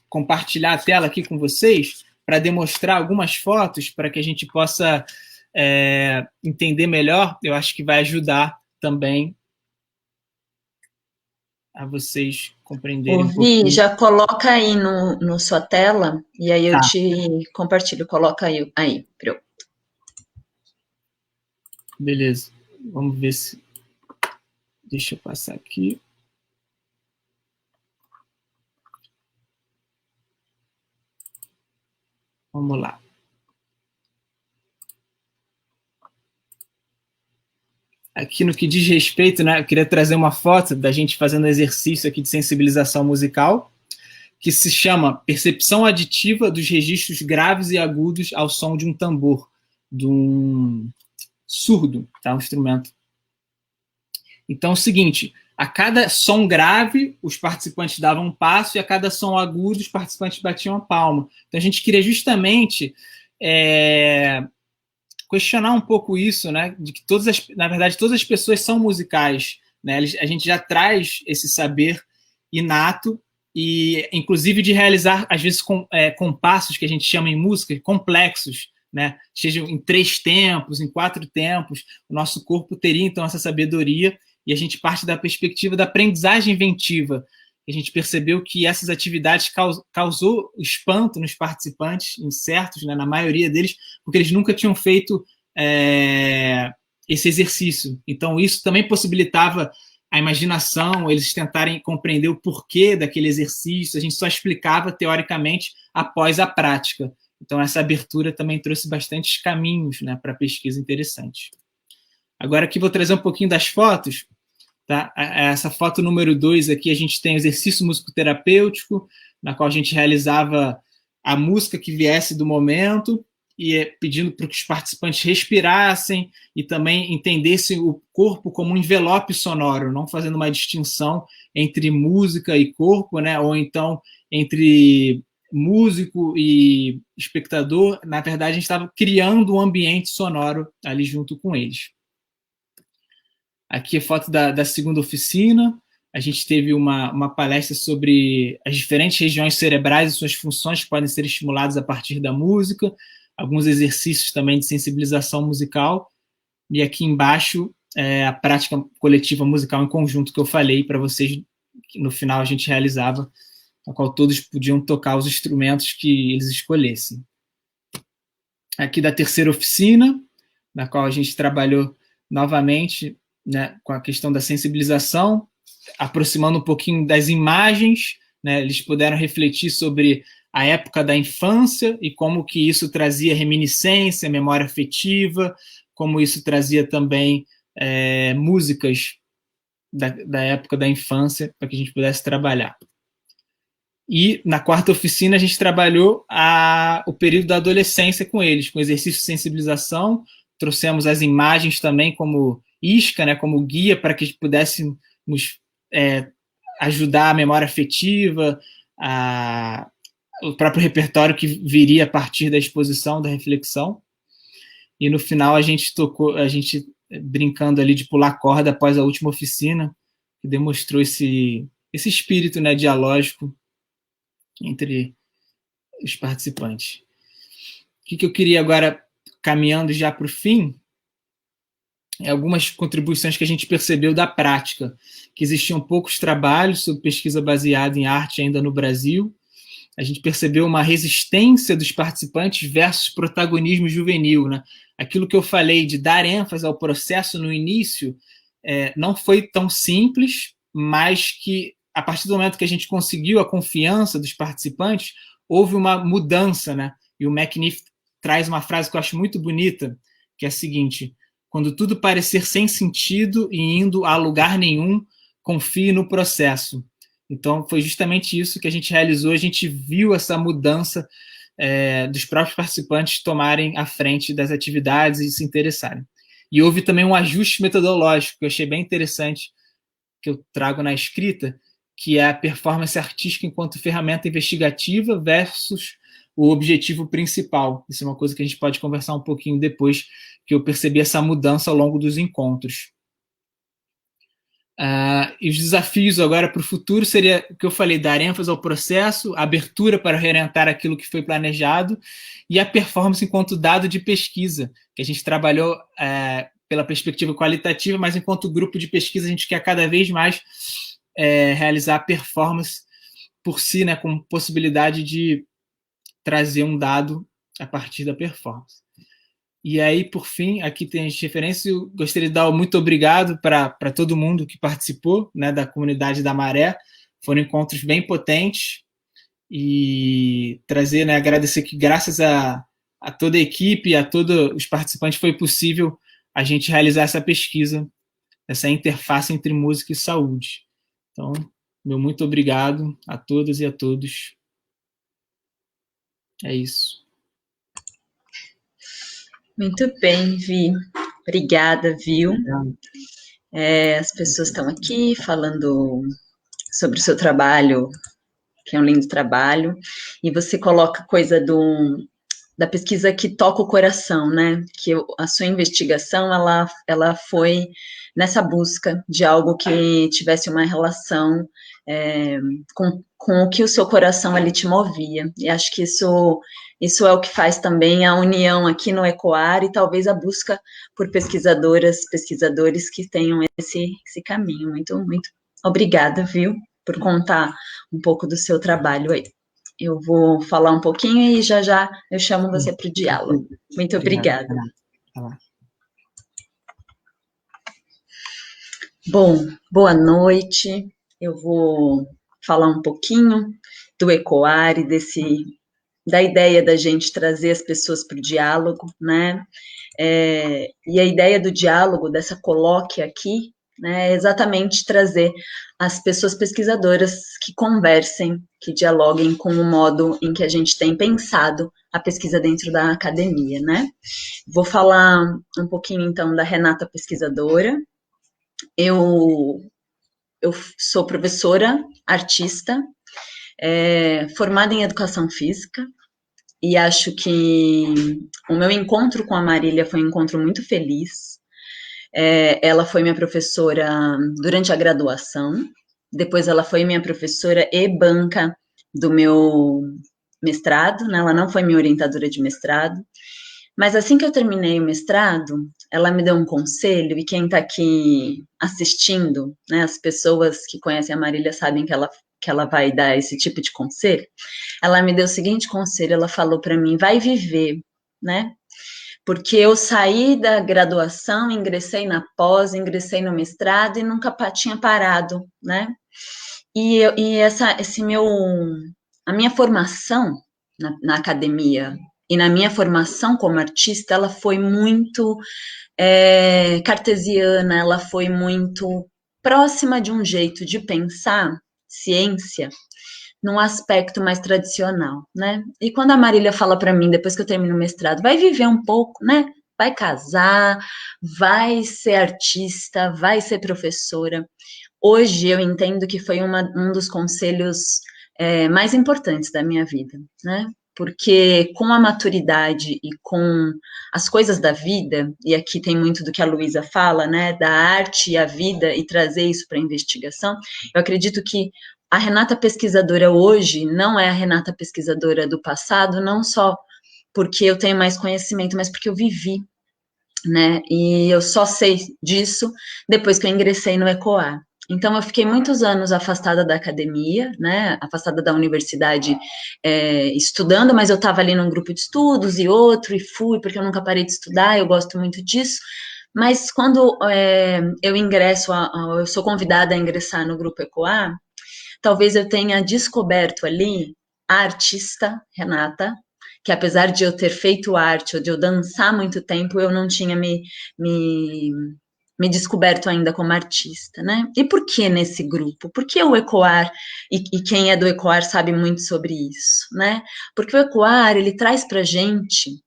compartilhar a tela aqui com vocês para demonstrar algumas fotos para que a gente possa entender melhor. Eu acho que vai ajudar também a vocês compreenderem um pouquinho. Já coloca aí no sua tela, e aí eu te compartilho. Coloca aí. Pronto. Beleza. Vamos ver se... Deixa eu passar aqui. Vamos lá. Aqui no que diz respeito, né, eu queria trazer uma foto da gente fazendo exercício aqui de sensibilização musical, que se chama Percepção Aditiva dos Registros Graves e Agudos ao Som de um Tambor, de um surdo, tá? Um instrumento. Então é o seguinte, a cada som grave, os participantes davam um passo, e a cada som agudo, os participantes batiam a palma. Então a gente queria justamente questionar um pouco isso, né, de que na verdade todas as pessoas são musicais, né? A gente já traz esse saber inato, e inclusive de realizar, às vezes, compassos que a gente chama em música, complexos, né? Sejam em 3 tempos, em 4 tempos, o nosso corpo teria, então, essa sabedoria, e a gente parte da perspectiva da aprendizagem inventiva. A gente percebeu que essas atividades causou espanto nos participantes, incertos, né, na maioria deles, porque eles nunca tinham feito esse exercício. Então, isso também possibilitava a imaginação, eles tentarem compreender o porquê daquele exercício. A gente só explicava teoricamente após a prática. Então, essa abertura também trouxe bastantes caminhos, né, para a pesquisa interessante. Agora aqui vou trazer um pouquinho das fotos. Tá? Essa foto número 2 aqui, a gente tem o exercício musicoterapêutico, na qual a gente realizava a música que viesse do momento, e pedindo para que os participantes respirassem e também entendessem o corpo como um envelope sonoro, não fazendo uma distinção entre música e corpo, né? Ou então entre músico e espectador. Na verdade, a gente estava criando um ambiente sonoro ali junto com eles. Aqui é foto da segunda oficina. A gente teve uma palestra sobre as diferentes regiões cerebrais e suas funções que podem ser estimuladas a partir da música, alguns exercícios também de sensibilização musical, e aqui embaixo a prática coletiva musical em conjunto que eu falei para vocês, que no final a gente realizava, na qual todos podiam tocar os instrumentos que eles escolhessem. Aqui da terceira oficina, na qual a gente trabalhou novamente, né, com a questão da sensibilização, aproximando um pouquinho das imagens, né, eles puderam refletir sobre a época da infância e como que isso trazia reminiscência, memória afetiva, como isso trazia também músicas da época da infância para que a gente pudesse trabalhar. E na quarta oficina a gente trabalhou o período da adolescência com eles, com exercício de sensibilização, trouxemos as imagens também como isca, né, como guia para que pudéssemos ajudar a memória afetiva, o próprio repertório que viria a partir da exposição, da reflexão. E no final a gente brincando ali de pular corda após a última oficina, que demonstrou esse espírito, né, dialógico entre os participantes. O que eu queria agora, caminhando já para o fim, é algumas contribuições que a gente percebeu da prática, que existiam poucos trabalhos sobre pesquisa baseada em arte ainda no Brasil. A gente percebeu uma resistência dos participantes versus protagonismo juvenil, né? Aquilo que eu falei de dar ênfase ao processo no início não foi tão simples, mas que a partir do momento que a gente conseguiu a confiança dos participantes, houve uma mudança, né? E o McNiff traz uma frase que eu acho muito bonita, que é a seguinte: quando tudo parecer sem sentido e indo a lugar nenhum, confie no processo. Então, foi justamente isso que a gente realizou, a gente viu essa mudança dos próprios participantes tomarem a frente das atividades e se interessarem. E houve também um ajuste metodológico, que eu achei bem interessante, que eu trago na escrita, que é a performance artística enquanto ferramenta investigativa versus o objetivo principal. Isso é uma coisa que a gente pode conversar um pouquinho depois, que eu percebi essa mudança ao longo dos encontros. E os desafios agora para o futuro seria o que eu falei, dar ênfase ao processo, abertura para reorientar aquilo que foi planejado e a performance enquanto dado de pesquisa, que a gente trabalhou pela perspectiva qualitativa, mas enquanto grupo de pesquisa a gente quer cada vez mais realizar a performance por si, né, com possibilidade de trazer um dado a partir da performance. E aí, por fim, aqui tem as referências. Eu gostaria de dar um muito obrigado para todo mundo que participou, né, da comunidade da Maré. Foram encontros bem potentes e trazer, né, agradecer que graças a toda a equipe, a todos os participantes, foi possível a gente realizar essa pesquisa, essa interface entre música e saúde. Então, meu muito obrigado a todas e a todos. É isso. Muito bem, Vi. Obrigada, viu? As pessoas estão aqui falando sobre o seu trabalho, que é um lindo trabalho, e você coloca coisa da pesquisa que toca o coração, né? Que a sua investigação, ela foi nessa busca de algo que tivesse uma relação com o que o seu coração ali te movia. E acho que isso é o que faz também a união aqui no ECOAR e talvez a busca por pesquisadores que tenham esse caminho. Muito, muito obrigada, viu, por contar um pouco do seu trabalho aí. Eu vou falar um pouquinho e já eu chamo você para o diálogo. Muito obrigada. Bom, boa noite. Eu vou falar um pouquinho do ECOAR e da ideia da gente trazer as pessoas para o diálogo, né? E a ideia do diálogo, dessa colóquia aqui, né, é exatamente trazer as pessoas pesquisadoras que conversem, que dialoguem com o modo em que a gente tem pensado a pesquisa dentro da academia, né? Vou falar um pouquinho, então, da Renata pesquisadora. Eu sou professora, artista, formada em educação física, e acho que o meu encontro com a Marília foi um encontro muito feliz. Ela foi minha professora durante a graduação, depois ela foi minha professora e banca do meu mestrado, né? Ela não foi minha orientadora de mestrado, mas assim que eu terminei o mestrado, ela me deu um conselho, e quem está aqui assistindo, né, as pessoas que conhecem a Marília sabem que ela vai dar esse tipo de conselho. Ela me deu o seguinte conselho, ela falou para mim, vai viver, né? Porque eu saí da graduação, ingressei na pós, ingressei no mestrado e nunca tinha parado, né? E a minha formação na academia e na minha formação como artista, ela foi muito cartesiana, ela foi muito próxima de um jeito de pensar ciência, num aspecto mais tradicional, né? E quando a Marília fala para mim, depois que eu termino o mestrado, vai viver um pouco, né? Vai casar, vai ser artista, vai ser professora. Hoje eu entendo que foi um dos conselhos mais importantes da minha vida, né? Porque com a maturidade e com as coisas da vida, e aqui tem muito do que a Luísa fala, né? Da arte e a vida e trazer isso para a investigação, eu acredito que a Renata pesquisadora hoje não é a Renata pesquisadora do passado, não só porque eu tenho mais conhecimento, mas porque eu vivi, né? E eu só sei disso depois que eu ingressei no ECOAR. Então, eu fiquei muitos anos afastada da academia, né? Afastada da universidade, estudando, mas eu estava ali num grupo de estudos e outro, e fui, porque eu nunca parei de estudar, eu gosto muito disso. Mas quando eu ingresso, eu sou convidada a ingressar no grupo ECOAR, talvez eu tenha descoberto ali a artista Renata, que apesar de eu ter feito arte ou de eu dançar muito tempo, eu não tinha me descoberto ainda como artista, né? E por que nesse grupo? Por que o ECOAR, e quem é do ECOAR sabe muito sobre isso, né? Porque o ECOAR, ele traz pra gente,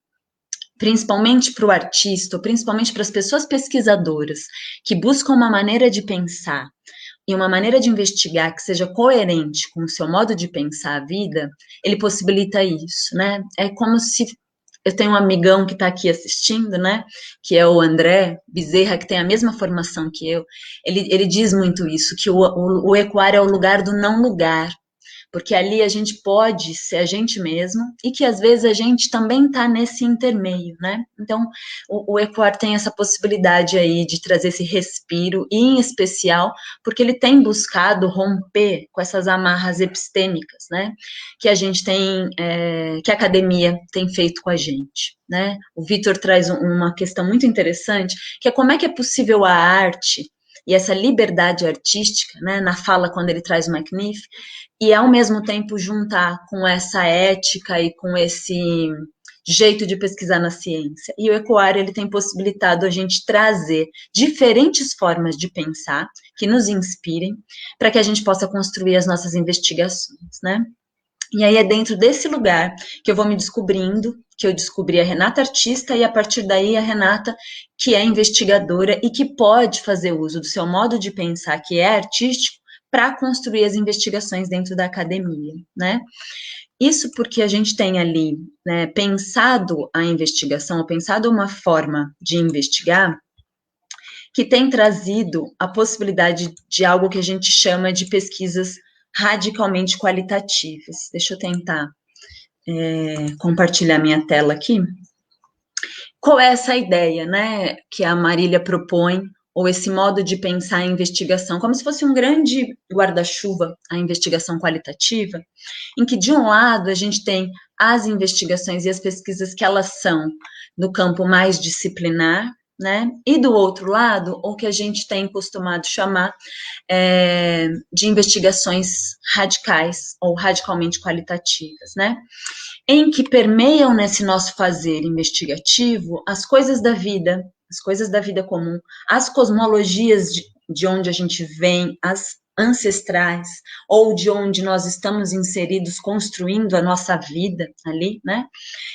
principalmente para o artista, principalmente para as pessoas pesquisadoras, que buscam uma maneira de pensar, e uma maneira de investigar que seja coerente com o seu modo de pensar a vida, ele possibilita isso, né? É como se eu tenho um amigão que está aqui assistindo, né? Que é o André Bezerra, que tem a mesma formação que eu. Ele diz muito isso, que o ECOAR é o lugar do não lugar. Porque ali a gente pode ser a gente mesmo e que às vezes a gente também está nesse intermeio, né? Então, o ECOAR tem essa possibilidade aí de trazer esse respiro, e em especial porque ele tem buscado romper com essas amarras epistêmicas, né? Que a gente tem, que a academia tem feito com a gente, né? O Vitor traz uma questão muito interessante, que é como é que é possível a arte e essa liberdade artística, né, na fala quando ele traz o McNiff, e ao mesmo tempo juntar com essa ética e com esse jeito de pesquisar na ciência. E o ECOAR, ele tem possibilitado a gente trazer diferentes formas de pensar que nos inspirem para que a gente possa construir as nossas investigações, né? E aí é dentro desse lugar que eu vou me descobrindo, que eu descobri a Renata artista e a partir daí a Renata que é investigadora e que pode fazer uso do seu modo de pensar que é artístico para construir as investigações dentro da academia, né? Isso porque a gente tem ali, né, pensado a investigação, ou pensado uma forma de investigar que tem trazido a possibilidade de algo que a gente chama de pesquisas radicalmente qualitativas. Deixa eu tentar compartilhar minha tela aqui. Qual é essa ideia, né, que a Marília propõe, ou esse modo de pensar a investigação, como se fosse um grande guarda-chuva, a investigação qualitativa, em que, de um lado, a gente tem as investigações e as pesquisas que elas são no campo mais disciplinar, né? E do outro lado, o que a gente tem costumado chamar de investigações radicais ou radicalmente qualitativas, né? Em que permeiam nesse nosso fazer investigativo as coisas da vida comum, as cosmologias de onde a gente vem, as ancestrais, ou de onde nós estamos inseridos construindo a nossa vida ali, né?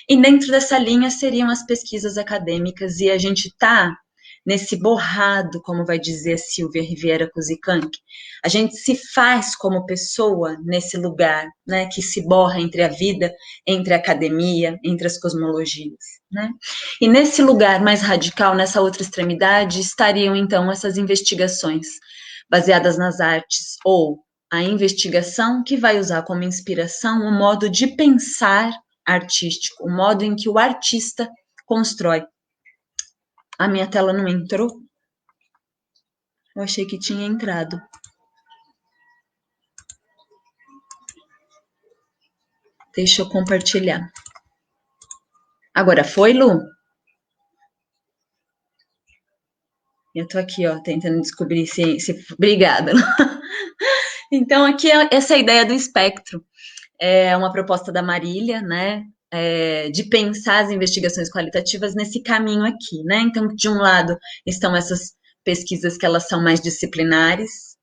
E dentro dessa linha seriam as pesquisas acadêmicas, e a gente está nesse borrado, como vai dizer Silvia Riviera Kuzikank. A gente se faz como pessoa nesse lugar, né, que se borra entre a vida, entre a academia, entre as cosmologias, né? E nesse lugar mais radical, nessa outra extremidade, estariam então essas investigações baseadas nas artes, ou a investigação que vai usar como inspiração o modo de pensar artístico, o modo em que o artista constrói. A minha tela não entrou? Eu achei que tinha entrado. Deixa eu compartilhar. Agora foi, Lu? Eu tô aqui, ó, tentando descobrir se... Obrigada. Então, aqui é essa ideia do espectro. É uma proposta da Marília, né? De pensar as investigações qualitativas nesse caminho aqui, né? Então, de um lado, estão essas pesquisas que elas são mais disciplinares,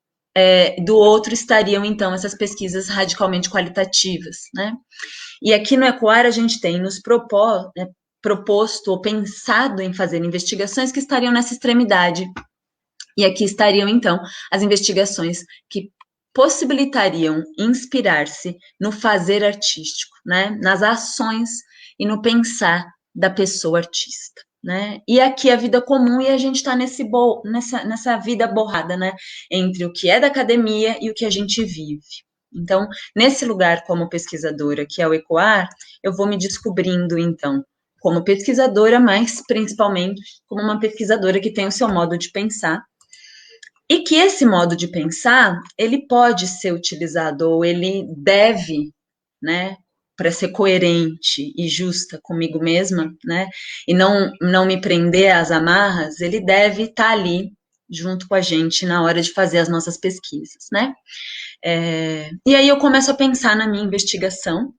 do outro estariam, então, essas pesquisas radicalmente qualitativas, né? E aqui no ECOAR a gente tem nos proposto ou pensado em fazer investigações que estariam nessa extremidade. E aqui estariam, então, as investigações que possibilitariam inspirar-se no fazer artístico, né? Nas ações e no pensar da pessoa artista. Né? E aqui a vida comum, e a gente está nessa vida borrada, né? Entre o que é da academia e o que a gente vive. Então, nesse lugar como pesquisadora, que é o ECOAR, eu vou me descobrindo, então, como pesquisadora, mas principalmente como uma pesquisadora que tem o seu modo de pensar, e que esse modo de pensar, ele pode ser utilizado, ou ele deve, né, para ser coerente e justa comigo mesma, né, e não me prender às amarras, ele deve estar ali junto com a gente na hora de fazer as nossas pesquisas, né. E aí eu começo a pensar na minha investigação,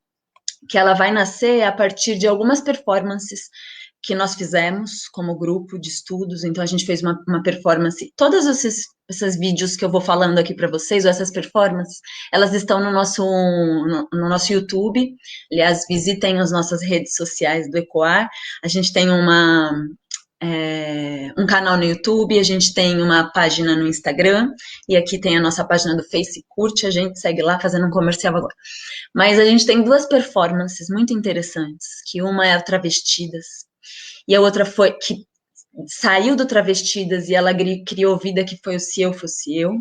que ela vai nascer a partir de algumas performances que nós fizemos como grupo de estudos. Então a gente fez uma performance, todos esses vídeos que eu vou falando aqui para vocês, ou essas performances, elas estão no nosso YouTube. Aliás, visitem as nossas redes sociais do ECOAR. A gente tem um canal no YouTube, a gente tem uma página no Instagram, e aqui tem a nossa página do Face, curte a gente, segue lá, fazendo um comercial agora. Mas a gente tem duas performances muito interessantes, que uma é o Travestidas, e a outra foi que saiu do Travestidas e ela criou vida, que foi o Se Eu Fosse Eu.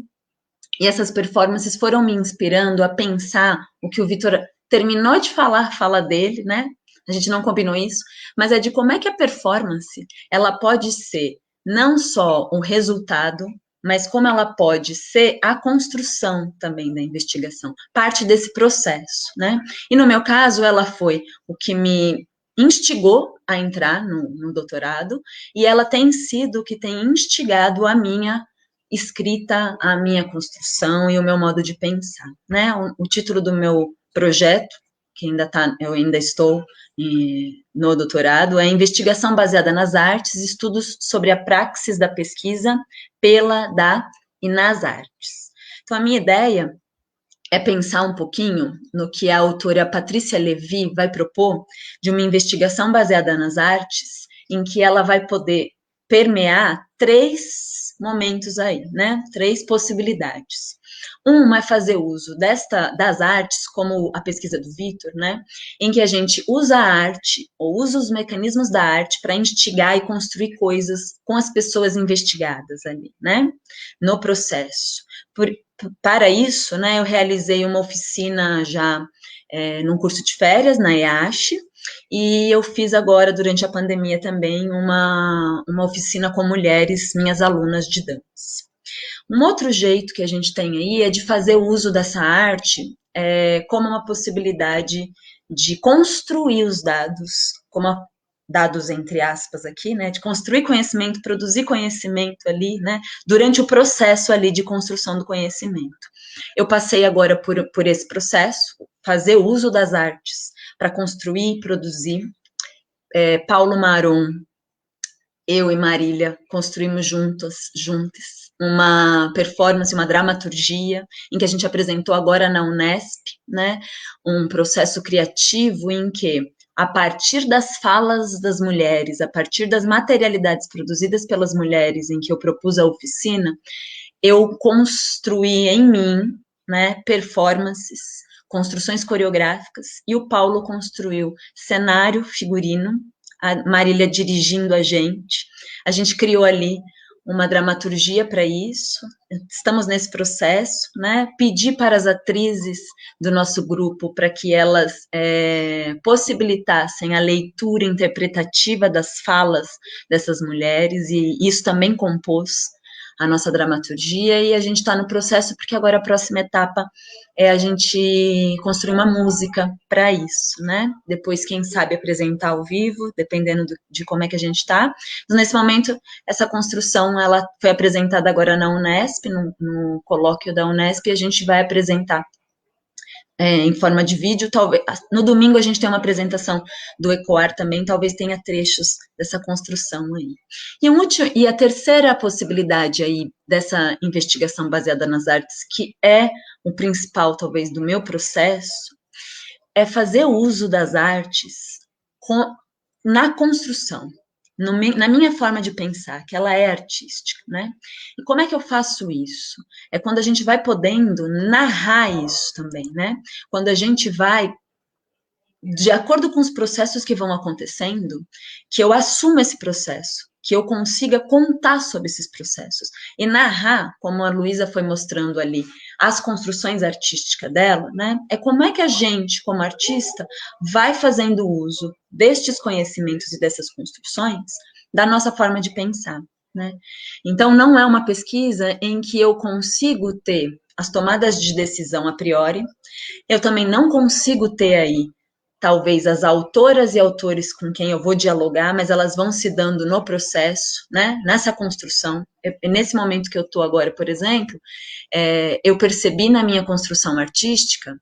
E essas performances foram me inspirando a pensar o que o Vitor terminou de falar, fala dele, né? A gente não combinou isso, mas é de como é que a performance, ela pode ser não só um resultado, mas como ela pode ser a construção também da investigação, parte desse processo, né? E no meu caso, ela foi o que me instigou a entrar no doutorado, e ela tem sido o que tem instigado a minha escrita, a minha construção e o meu modo de pensar, né? O título do meu projeto, que eu ainda estou no doutorado, é Investigação Baseada nas Artes, Estudos sobre a Praxis da Pesquisa pela, da e nas Artes. Então, a minha ideia é pensar um pouquinho no que a autora Patrícia Levy vai propor de uma investigação baseada nas artes, em que ela vai poder permear 3 momentos aí, né? 3 possibilidades. Uma é fazer uso das artes, como a pesquisa do Vitor, né? Em que a gente usa a arte, ou usa os mecanismos da arte para instigar e construir coisas com as pessoas investigadas ali, né? No processo. Para isso, né, eu realizei uma oficina já num curso de férias, na EASH, e eu fiz agora, durante a pandemia também, uma oficina com mulheres, minhas alunas de dança. Um outro jeito que a gente tem aí é de fazer uso dessa arte como uma possibilidade de construir os dados, dados entre aspas aqui, né, de construir conhecimento, produzir conhecimento ali, né, durante o processo ali de construção do conhecimento. Eu passei agora por esse processo, fazer uso das artes para construir e produzir. Paulo Maron, eu e Marília construímos juntas uma performance, uma dramaturgia, em que a gente apresentou agora na Unesp, né, um processo criativo em que, a partir das falas das mulheres, a partir das materialidades produzidas pelas mulheres em que eu propus a oficina, eu construí em mim, né, performances, construções coreográficas, e o Paulo construiu cenário, figurino, a Marília dirigindo a gente criou ali uma dramaturgia para isso, estamos nesse processo, né, pedi para as atrizes do nosso grupo para que elas possibilitassem a leitura interpretativa das falas dessas mulheres, e isso também compôs a nossa dramaturgia, e a gente está no processo, porque agora a próxima etapa é a gente construir uma música para isso, né? Depois, quem sabe, apresentar ao vivo, dependendo de como é que a gente está. Mas, nesse momento, essa construção, ela foi apresentada agora na Unesp, no colóquio da Unesp, e a gente vai apresentar em forma de vídeo, talvez no domingo a gente tem uma apresentação do ECOAR também, talvez tenha trechos dessa construção aí. E a terceira possibilidade aí dessa investigação baseada nas artes, que é o principal talvez do meu processo, é fazer uso das artes na construção, na minha forma de pensar, que ela é artística, né? E como é que eu faço isso? É quando a gente vai podendo narrar isso também, né? Quando a gente vai, de acordo com os processos que vão acontecendo, que eu assumo esse processo, que eu consiga contar sobre esses processos e narrar, como a Luísa foi mostrando ali, as construções artísticas dela, né? É como é que a gente, como artista, vai fazendo uso destes conhecimentos e dessas construções da nossa forma de pensar, né? Então, não é uma pesquisa em que eu consigo ter as tomadas de decisão a priori, eu também não consigo ter aí talvez as autoras e autores com quem eu vou dialogar, mas elas vão se dando no processo, né, nessa construção. Nesse momento que eu estou agora, por exemplo, eu percebi na minha construção artística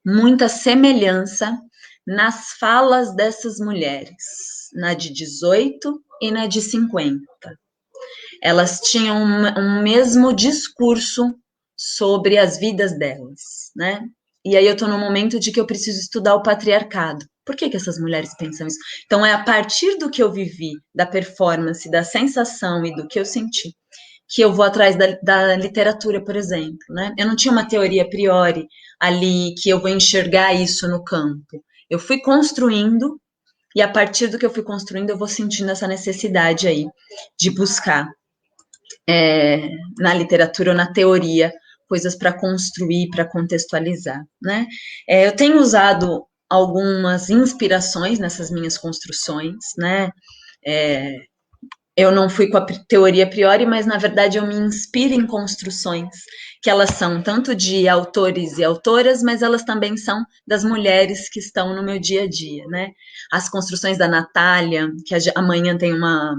muita semelhança nas falas dessas mulheres, na de 18 e na de 50. Elas tinham um mesmo discurso sobre as vidas delas, né? E aí eu estou num momento de que eu preciso estudar o patriarcado. Por que essas mulheres pensam isso? Então, é a partir do que eu vivi, da performance, da sensação e do que eu senti, que eu vou atrás da literatura, por exemplo, né? Eu não tinha uma teoria a priori ali, que eu vou enxergar isso no campo. Eu fui construindo, e a partir do que eu fui construindo, eu vou sentindo essa necessidade aí de buscar na literatura ou na teoria coisas para construir, para contextualizar, né? Eu tenho usado algumas inspirações nessas minhas construções, né? Eu não fui com a teoria a priori, mas na verdade eu me inspiro em construções que elas são tanto de autores e autoras, mas elas também são das mulheres que estão no meu dia a dia, né? As construções da Natália, que amanhã tem uma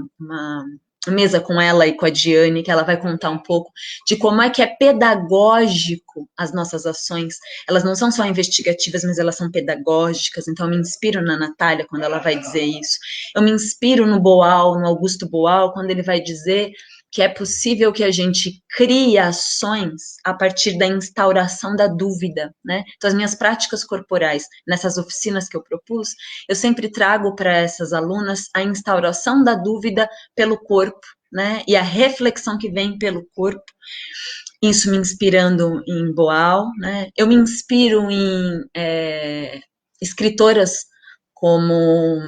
mesa com ela e com a Diane, que ela vai contar um pouco de como é que é pedagógico as nossas ações. Elas não são só investigativas, mas elas são pedagógicas. Então, eu me inspiro na Natália quando ela vai dizer isso. Eu me inspiro no Boal, no Augusto Boal, quando ele vai dizer que é possível que a gente crie ações a partir da instauração da dúvida, né? Então, as minhas práticas corporais, nessas oficinas que eu propus, eu sempre trago para essas alunas a instauração da dúvida pelo corpo, né? E a reflexão que vem pelo corpo. Isso me inspirando em Boal, né? Eu me inspiro em escritoras como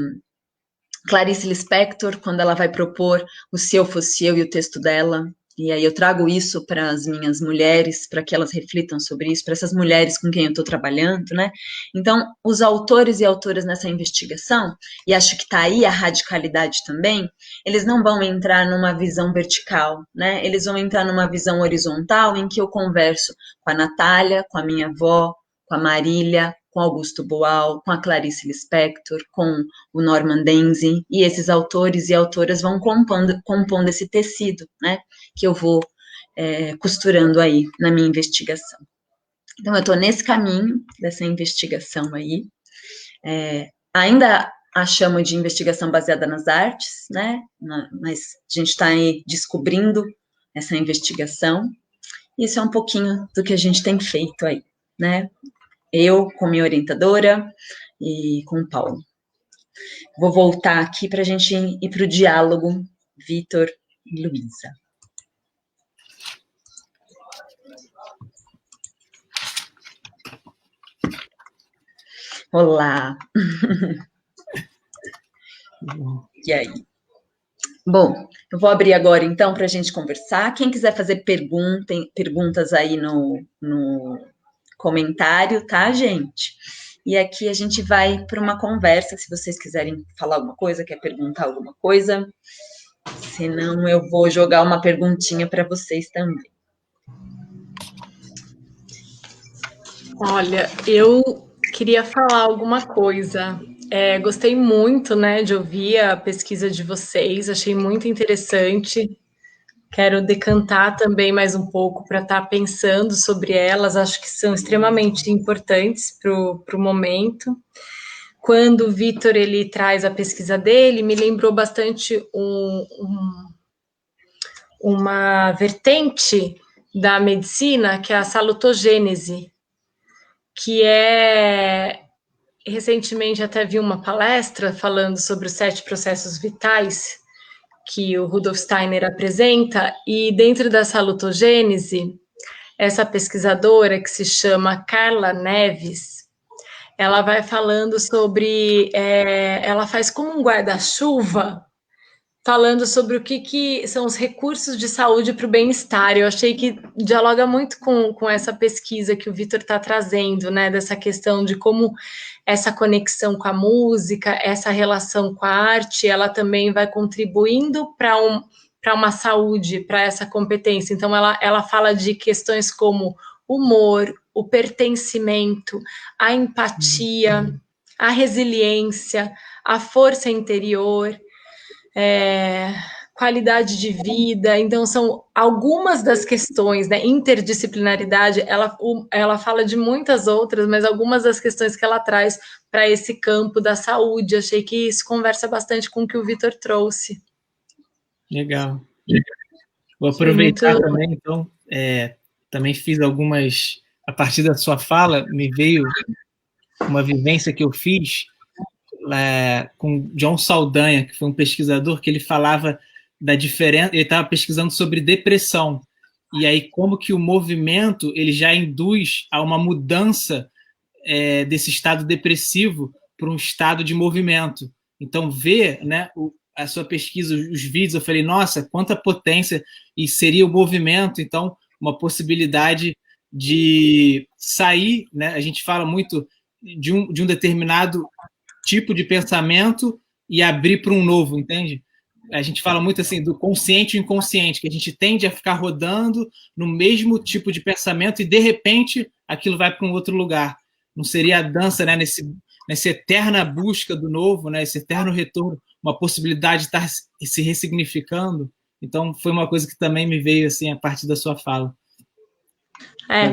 Clarice Lispector, quando ela vai propor o Se Eu Fosse Eu e o texto dela, e aí eu trago isso para as minhas mulheres, para que elas reflitam sobre isso, para essas mulheres com quem eu estou trabalhando, né? Então, os autores e autoras nessa investigação, e acho que está aí a radicalidade também, eles não vão entrar numa visão vertical, né? Eles vão entrar numa visão horizontal, em que eu converso com a Natália, com a minha avó, com a Marília, com Augusto Boal, com a Clarice Lispector, com o Norman Denzin, e esses autores e autoras vão compondo esse tecido, né, que eu vou costurando aí na minha investigação. Então, eu estou nesse caminho dessa investigação aí, ainda a chamo de investigação baseada nas artes, né, mas a gente está aí descobrindo essa investigação, e isso é um pouquinho do que a gente tem feito aí, né, eu com minha orientadora e com o Paulo. Vou voltar aqui para a gente ir para o diálogo, Vitor e Luísa. Olá! E aí? Bom, eu vou abrir agora, então, para a gente conversar. Quem quiser fazer perguntas aí no comentário, tá, gente? E aqui a gente vai para uma conversa, se vocês quiserem falar alguma coisa, quer perguntar alguma coisa. Senão, eu vou jogar uma perguntinha para vocês também. Olha, eu queria falar alguma coisa. Gostei muito, né, de ouvir a pesquisa de vocês, achei muito interessante. Quero decantar também mais um pouco para estar pensando sobre elas, acho que são extremamente importantes para o momento. Quando o Vitor ele traz a pesquisa dele, me lembrou bastante uma vertente da medicina, que é a salutogênese, que recentemente até vi uma palestra falando sobre os 7 processos vitais que o Rudolf Steiner apresenta, e dentro da salutogênese, essa pesquisadora que se chama Carla Neves, ela vai falando sobre, ela faz como um guarda-chuva, falando sobre o que são os recursos de saúde para o bem-estar. Eu achei que dialoga muito com essa pesquisa que o Vitor está trazendo, né, dessa questão de como essa conexão com a música, essa relação com a arte, ela também vai contribuindo para uma saúde, para essa competência. Então, ela fala de questões como humor, o pertencimento, a empatia, a resiliência, a força interior, qualidade de vida. Então, são algumas das questões, né? Interdisciplinaridade, ela fala de muitas outras, mas algumas das questões que ela traz para esse campo da saúde. Achei que isso conversa bastante com o que o Vitor trouxe. Legal. Vou aproveitar também, então, também fiz algumas, a partir da sua fala, me veio uma vivência que eu fiz com John Saldanha, que foi um pesquisador que ele falava da diferença, ele estava pesquisando sobre depressão, e aí como que o movimento ele já induz a uma mudança desse estado depressivo para um estado de movimento. Então, ver, né, a sua pesquisa, os vídeos, eu falei, nossa, quanta potência, e seria o movimento, então, uma possibilidade de sair, né, a gente fala muito de um determinado tipo de pensamento e abrir para um novo, entende? A gente fala muito assim do consciente e inconsciente, que a gente tende a ficar rodando no mesmo tipo de pensamento e, de repente, aquilo vai para um outro lugar. Não seria a dança, né, nessa eterna busca do novo, né, esse eterno retorno, uma possibilidade de estar se ressignificando? Então, foi uma coisa que também me veio assim a partir da sua fala.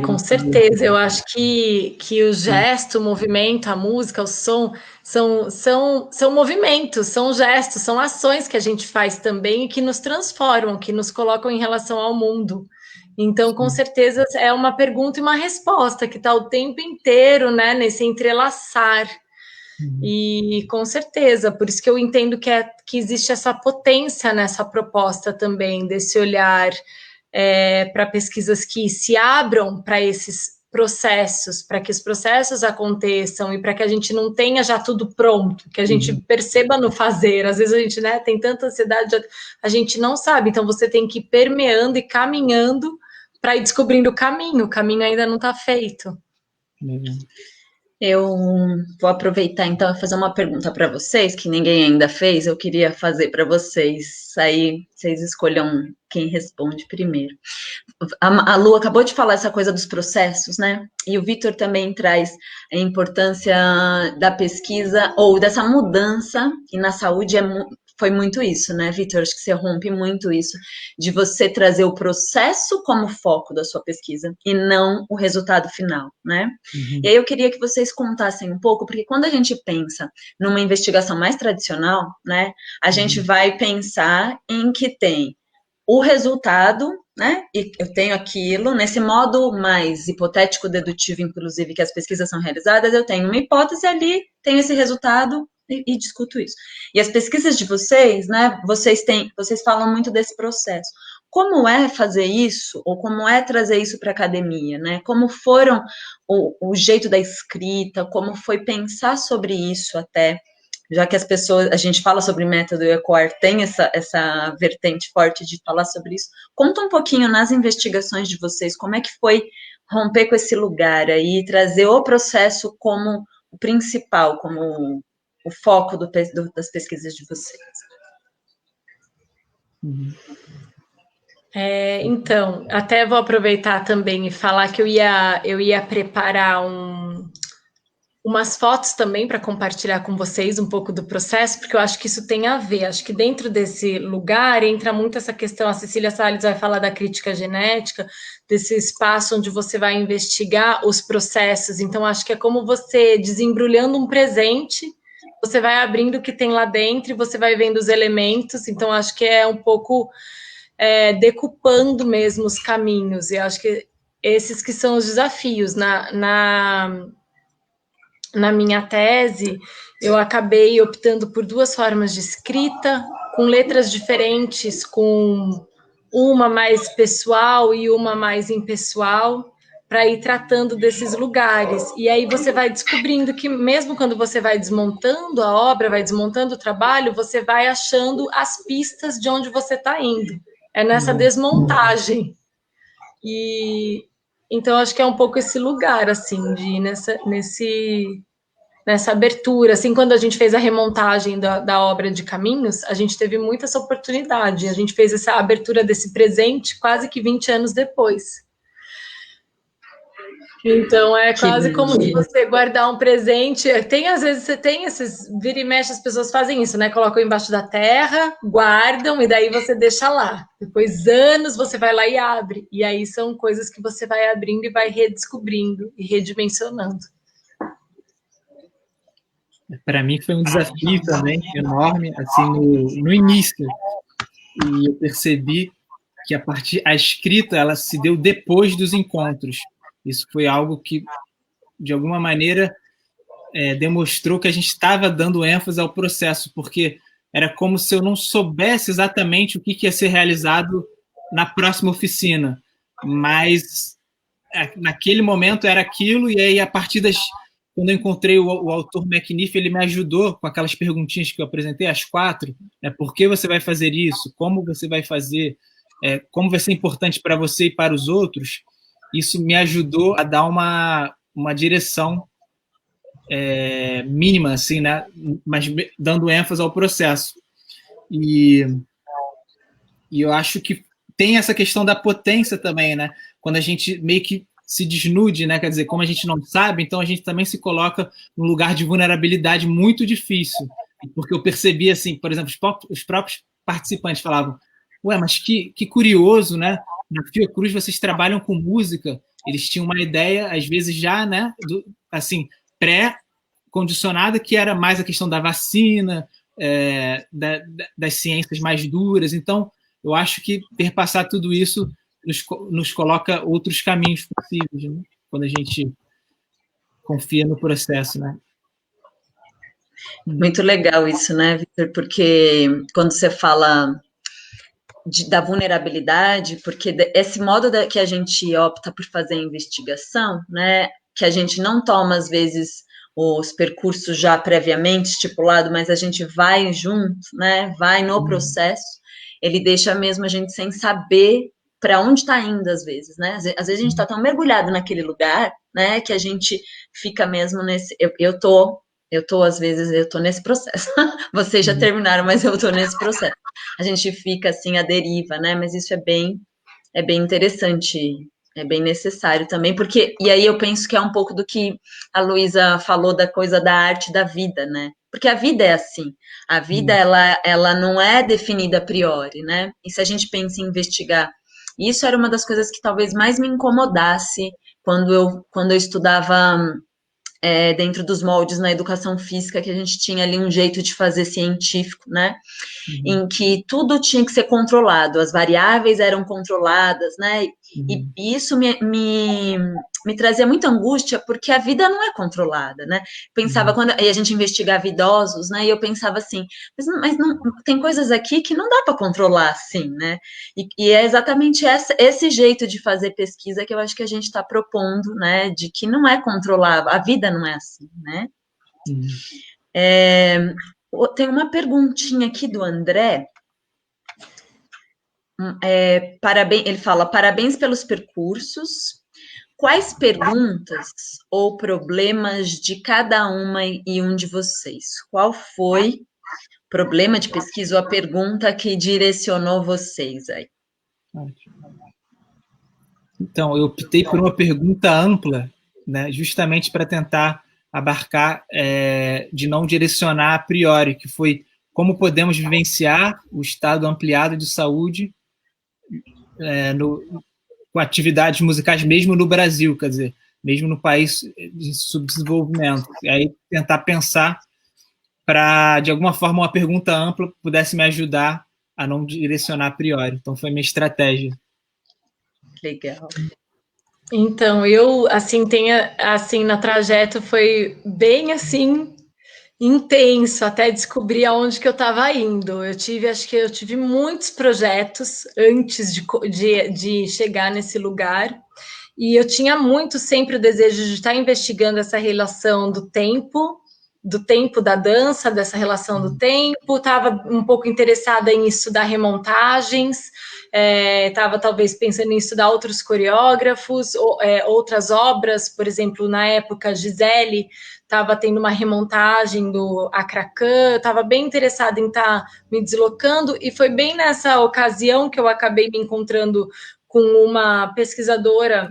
Com certeza. Eu acho que o gesto, o movimento, a música, o som são movimentos, são gestos, são ações que a gente faz também e que nos transformam, que nos colocam em relação ao mundo. Então, com certeza, é uma pergunta e uma resposta que está o tempo inteiro, né, nesse entrelaçar. E com certeza, por isso que eu entendo que existe essa potência nessa proposta também, desse olhar para pesquisas que se abram para esses processos, para que os processos aconteçam e para que a gente não tenha já tudo pronto, que a gente perceba no fazer. Às vezes a gente, né, tem tanta ansiedade, a gente não sabe, então você tem que ir permeando e caminhando para ir descobrindo o caminho ainda não está feito. Eu vou aproveitar então e fazer uma pergunta para vocês, que ninguém ainda fez, eu queria fazer para vocês, aí vocês escolham quem responde primeiro. A Lu acabou de falar essa coisa dos processos, né? E o Vitor também traz a importância da pesquisa ou dessa mudança, e na saúde foi muito isso, né, Vitor? Acho que você rompe muito isso, de você trazer o processo como foco da sua pesquisa e não o resultado final, né? E aí eu queria que vocês contassem um pouco, porque quando a gente pensa numa investigação mais tradicional, né, a gente vai pensar em que tem o resultado, né, e eu tenho aquilo, nesse modo mais hipotético dedutivo, inclusive, que as pesquisas são realizadas, eu tenho uma hipótese ali, tenho esse resultado, e discuto isso. E as pesquisas de vocês, né, vocês falam muito desse processo. Como é fazer isso, ou como é trazer isso para a academia, né? Como foram o jeito da escrita, como foi pensar sobre isso até, já que as pessoas, a gente fala sobre método e o ECOAR tem essa vertente forte de falar sobre isso. Conta um pouquinho nas investigações de vocês, como é que foi romper com esse lugar aí, trazer o processo como o principal, como o foco das pesquisas de vocês. Então, até vou aproveitar também e falar que eu ia preparar umas fotos também para compartilhar com vocês um pouco do processo, porque eu acho que isso tem a ver. Acho que dentro desse lugar entra muito essa questão, a Cecília Salles vai falar da crítica genética, desse espaço onde você vai investigar os processos. Então, acho que é como você desembrulhando um presente, você vai abrindo o que tem lá dentro e você vai vendo os elementos. Então, acho que é um pouco decupando mesmo os caminhos. E acho que esses que são os desafios. Na minha tese, eu acabei optando por 2 formas de escrita, com letras diferentes, com uma mais pessoal e uma mais impessoal, para ir tratando desses lugares. E aí você vai descobrindo que, mesmo quando você vai desmontando a obra, vai desmontando o trabalho, você vai achando as pistas de onde você está indo. É nessa desmontagem. E então acho que é um pouco esse lugar, assim, de ir nessa abertura. Assim, quando a gente fez a remontagem da obra de Caminhos, a gente teve muita essa oportunidade. A gente fez essa abertura desse presente quase que 20 anos depois. Então, é quase como se você guardar um presente. Às vezes você tem esses vira e mexe, as pessoas fazem isso, né? Colocam embaixo da terra, guardam e daí você deixa lá. Depois, anos, você vai lá e abre. E aí são coisas que você vai abrindo e vai redescobrindo e redimensionando. Para mim foi um desafio também enorme, assim, no início. E eu percebi que a escrita ela se deu depois dos encontros. Isso foi algo que, de alguma maneira, demonstrou que a gente estava dando ênfase ao processo, porque era como se eu não soubesse exatamente o que ia ser realizado na próxima oficina, mas naquele momento era aquilo, e aí, a partir quando eu encontrei o autor McNiff, ele me ajudou com aquelas perguntinhas que eu apresentei, as 4, por que você vai fazer isso, como você vai fazer, como vai ser importante para você e para os outros. Isso me ajudou a dar uma direção mínima, assim, né? Mas dando ênfase ao processo. E eu acho que tem essa questão da potência também, né? Quando a gente meio que se desnude, né? Quer dizer, como a gente não sabe, então a gente também se coloca num lugar de vulnerabilidade muito difícil. Porque eu percebi, assim, por exemplo, os próprios participantes falavam: ué, mas que curioso, né? Na Fiocruz vocês trabalham com música. Eles tinham uma ideia, às vezes já, né, assim, pré-condicionada, que era mais a questão da vacina, das ciências mais duras. Então, eu acho que perpassar tudo isso nos coloca outros caminhos possíveis, né? Quando a gente confia no processo, né? Muito legal isso, né, Victor? Porque quando você fala da vulnerabilidade, porque esse modo que a gente opta por fazer a investigação, né, que a gente não toma, às vezes, os percursos já previamente estipulados, mas a gente vai junto, né, vai no processo, ele deixa mesmo a gente sem saber para onde está indo, às vezes, né? Às vezes a gente está tão mergulhado naquele lugar, né, que a gente fica mesmo nesse... às vezes, eu tô nesse processo. Vocês já terminaram, mas eu tô nesse processo. A gente fica, assim, à deriva, né? Mas isso é bem interessante, é bem necessário também, porque... E aí eu penso que é um pouco do que a Luísa falou da coisa da arte da vida, né? Porque a vida é assim. A vida, ela não é definida a priori, né? E se a gente pensa em investigar... Isso era uma das coisas que talvez mais me incomodasse quando eu estudava... dentro dos moldes na educação física, que a gente tinha ali um jeito de fazer científico, né? Em que tudo tinha que ser controlado, as variáveis eram controladas, né? E isso me trazia muita angústia, porque a vida não é controlada, né? Pensava, e a gente investigava idosos, né? E eu pensava assim, mas não, tem coisas aqui que não dá para controlar assim, né? E é exatamente esse jeito de fazer pesquisa que eu acho que a gente está propondo, né? De que não é controlável, a vida não é assim, né? Tem uma perguntinha aqui do André. Ele fala: parabéns pelos percursos. Quais perguntas ou problemas de cada uma e um de vocês? Qual foi o problema de pesquisa ou a pergunta que direcionou vocês aí? Então, eu optei por uma pergunta ampla, né, justamente para tentar abarcar de não direcionar a priori, que foi como podemos vivenciar o estado ampliado de saúde com atividades musicais mesmo no Brasil, quer dizer, mesmo no país de subdesenvolvimento. E aí tentar pensar para, de alguma forma, uma pergunta ampla pudesse me ajudar a não direcionar a priori. Então, foi minha estratégia. Legal. Então, eu, assim, na trajeto foi bem, assim, intenso, até descobrir aonde que eu estava indo. Acho que eu tive muitos projetos antes de chegar nesse lugar, e eu tinha muito sempre o desejo de estar investigando essa relação do tempo da dança, dessa relação do tempo, estava um pouco interessada em estudar remontagens, estava talvez pensando em estudar outros coreógrafos, outras obras, por exemplo, na época, Gisele estava tendo uma remontagem do Acracan, estava bem interessada em estar me deslocando, e foi bem nessa ocasião que eu acabei me encontrando com uma pesquisadora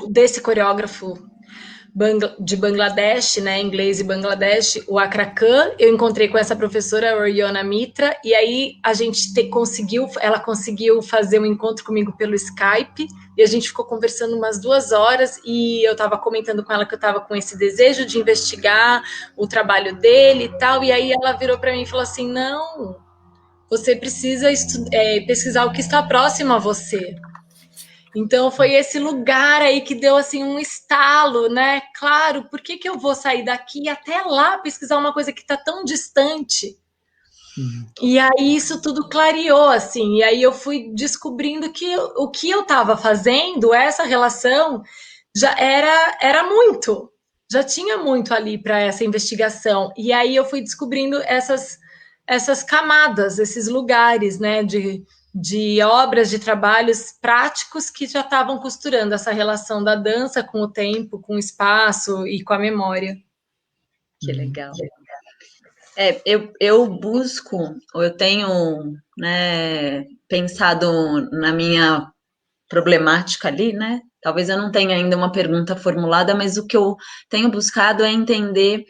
desse coreógrafo de Bangladesh, né, inglês e Bangladesh, o Acracan. Eu encontrei com essa professora, Oriana Mitra, e aí a gente ela conseguiu fazer um encontro comigo pelo Skype, e a gente ficou conversando umas 2 horas, e eu estava comentando com ela que eu estava com esse desejo de investigar o trabalho dele e tal, e aí ela virou para mim e falou assim, não, você precisa pesquisar o que está próximo a você. Então, foi esse lugar aí que deu, assim, um estalo, né? Claro, por que eu vou sair daqui até lá pesquisar uma coisa que está tão distante? E aí, isso tudo clareou, assim. E aí, eu fui descobrindo que o que eu estava fazendo, essa relação, já era muito. Já tinha muito ali para essa investigação. E aí, eu fui descobrindo essas camadas, esses lugares, né? De obras, de trabalhos práticos que já estavam costurando essa relação da dança com o tempo, com o espaço e com a memória. Que legal. Eu busco, ou eu tenho, né, pensado na minha problemática ali, né? Talvez eu não tenha ainda uma pergunta formulada, mas o que eu tenho buscado é entender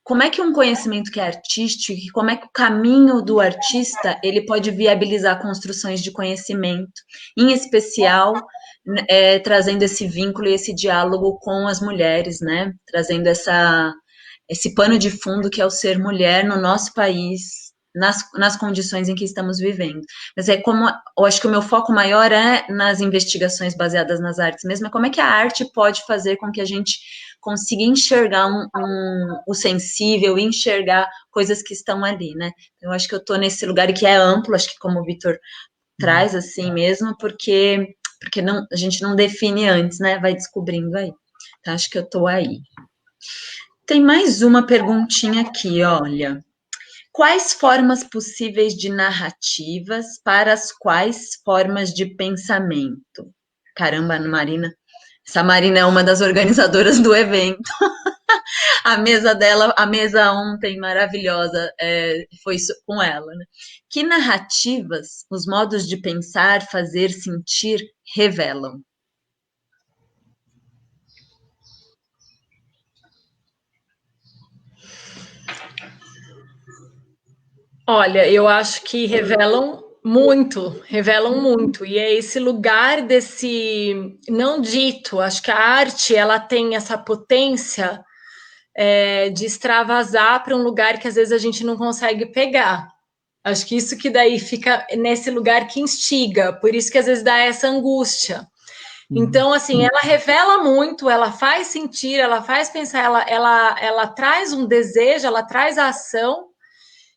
como é que um conhecimento que é artístico, como é que o caminho do artista ele pode viabilizar construções de conhecimento, em especial trazendo esse vínculo e esse diálogo com as mulheres, né? Trazendo esse pano de fundo que é o ser mulher no nosso país, nas condições em que estamos vivendo. Mas eu acho que o meu foco maior é nas investigações baseadas nas artes mesmo, é como é que a arte pode fazer com que a gente consiga enxergar o sensível, enxergar coisas que estão ali, né? Eu acho que eu estou nesse lugar que é amplo, acho que como o Vitor traz assim mesmo, porque a gente não define antes, né? Vai descobrindo aí. Então, acho que eu estou aí. Tem mais uma perguntinha aqui, olha. Quais formas possíveis de narrativas para as quais formas de pensamento? Caramba, Marina. Essa Marina é uma das organizadoras do evento. A mesa dela, a mesa ontem maravilhosa, foi com ela, né? Que narrativas, os modos de pensar, fazer, sentir, revelam? Olha, eu acho que revelam muito, e é esse lugar desse não dito. Acho que a arte ela tem essa potência de extravasar para um lugar que às vezes a gente não consegue pegar. Acho que isso que daí fica nesse lugar que instiga, por isso que às vezes dá essa angústia. Então, assim, ela revela muito, ela faz sentir, ela faz pensar, ela traz um desejo, ela traz a ação.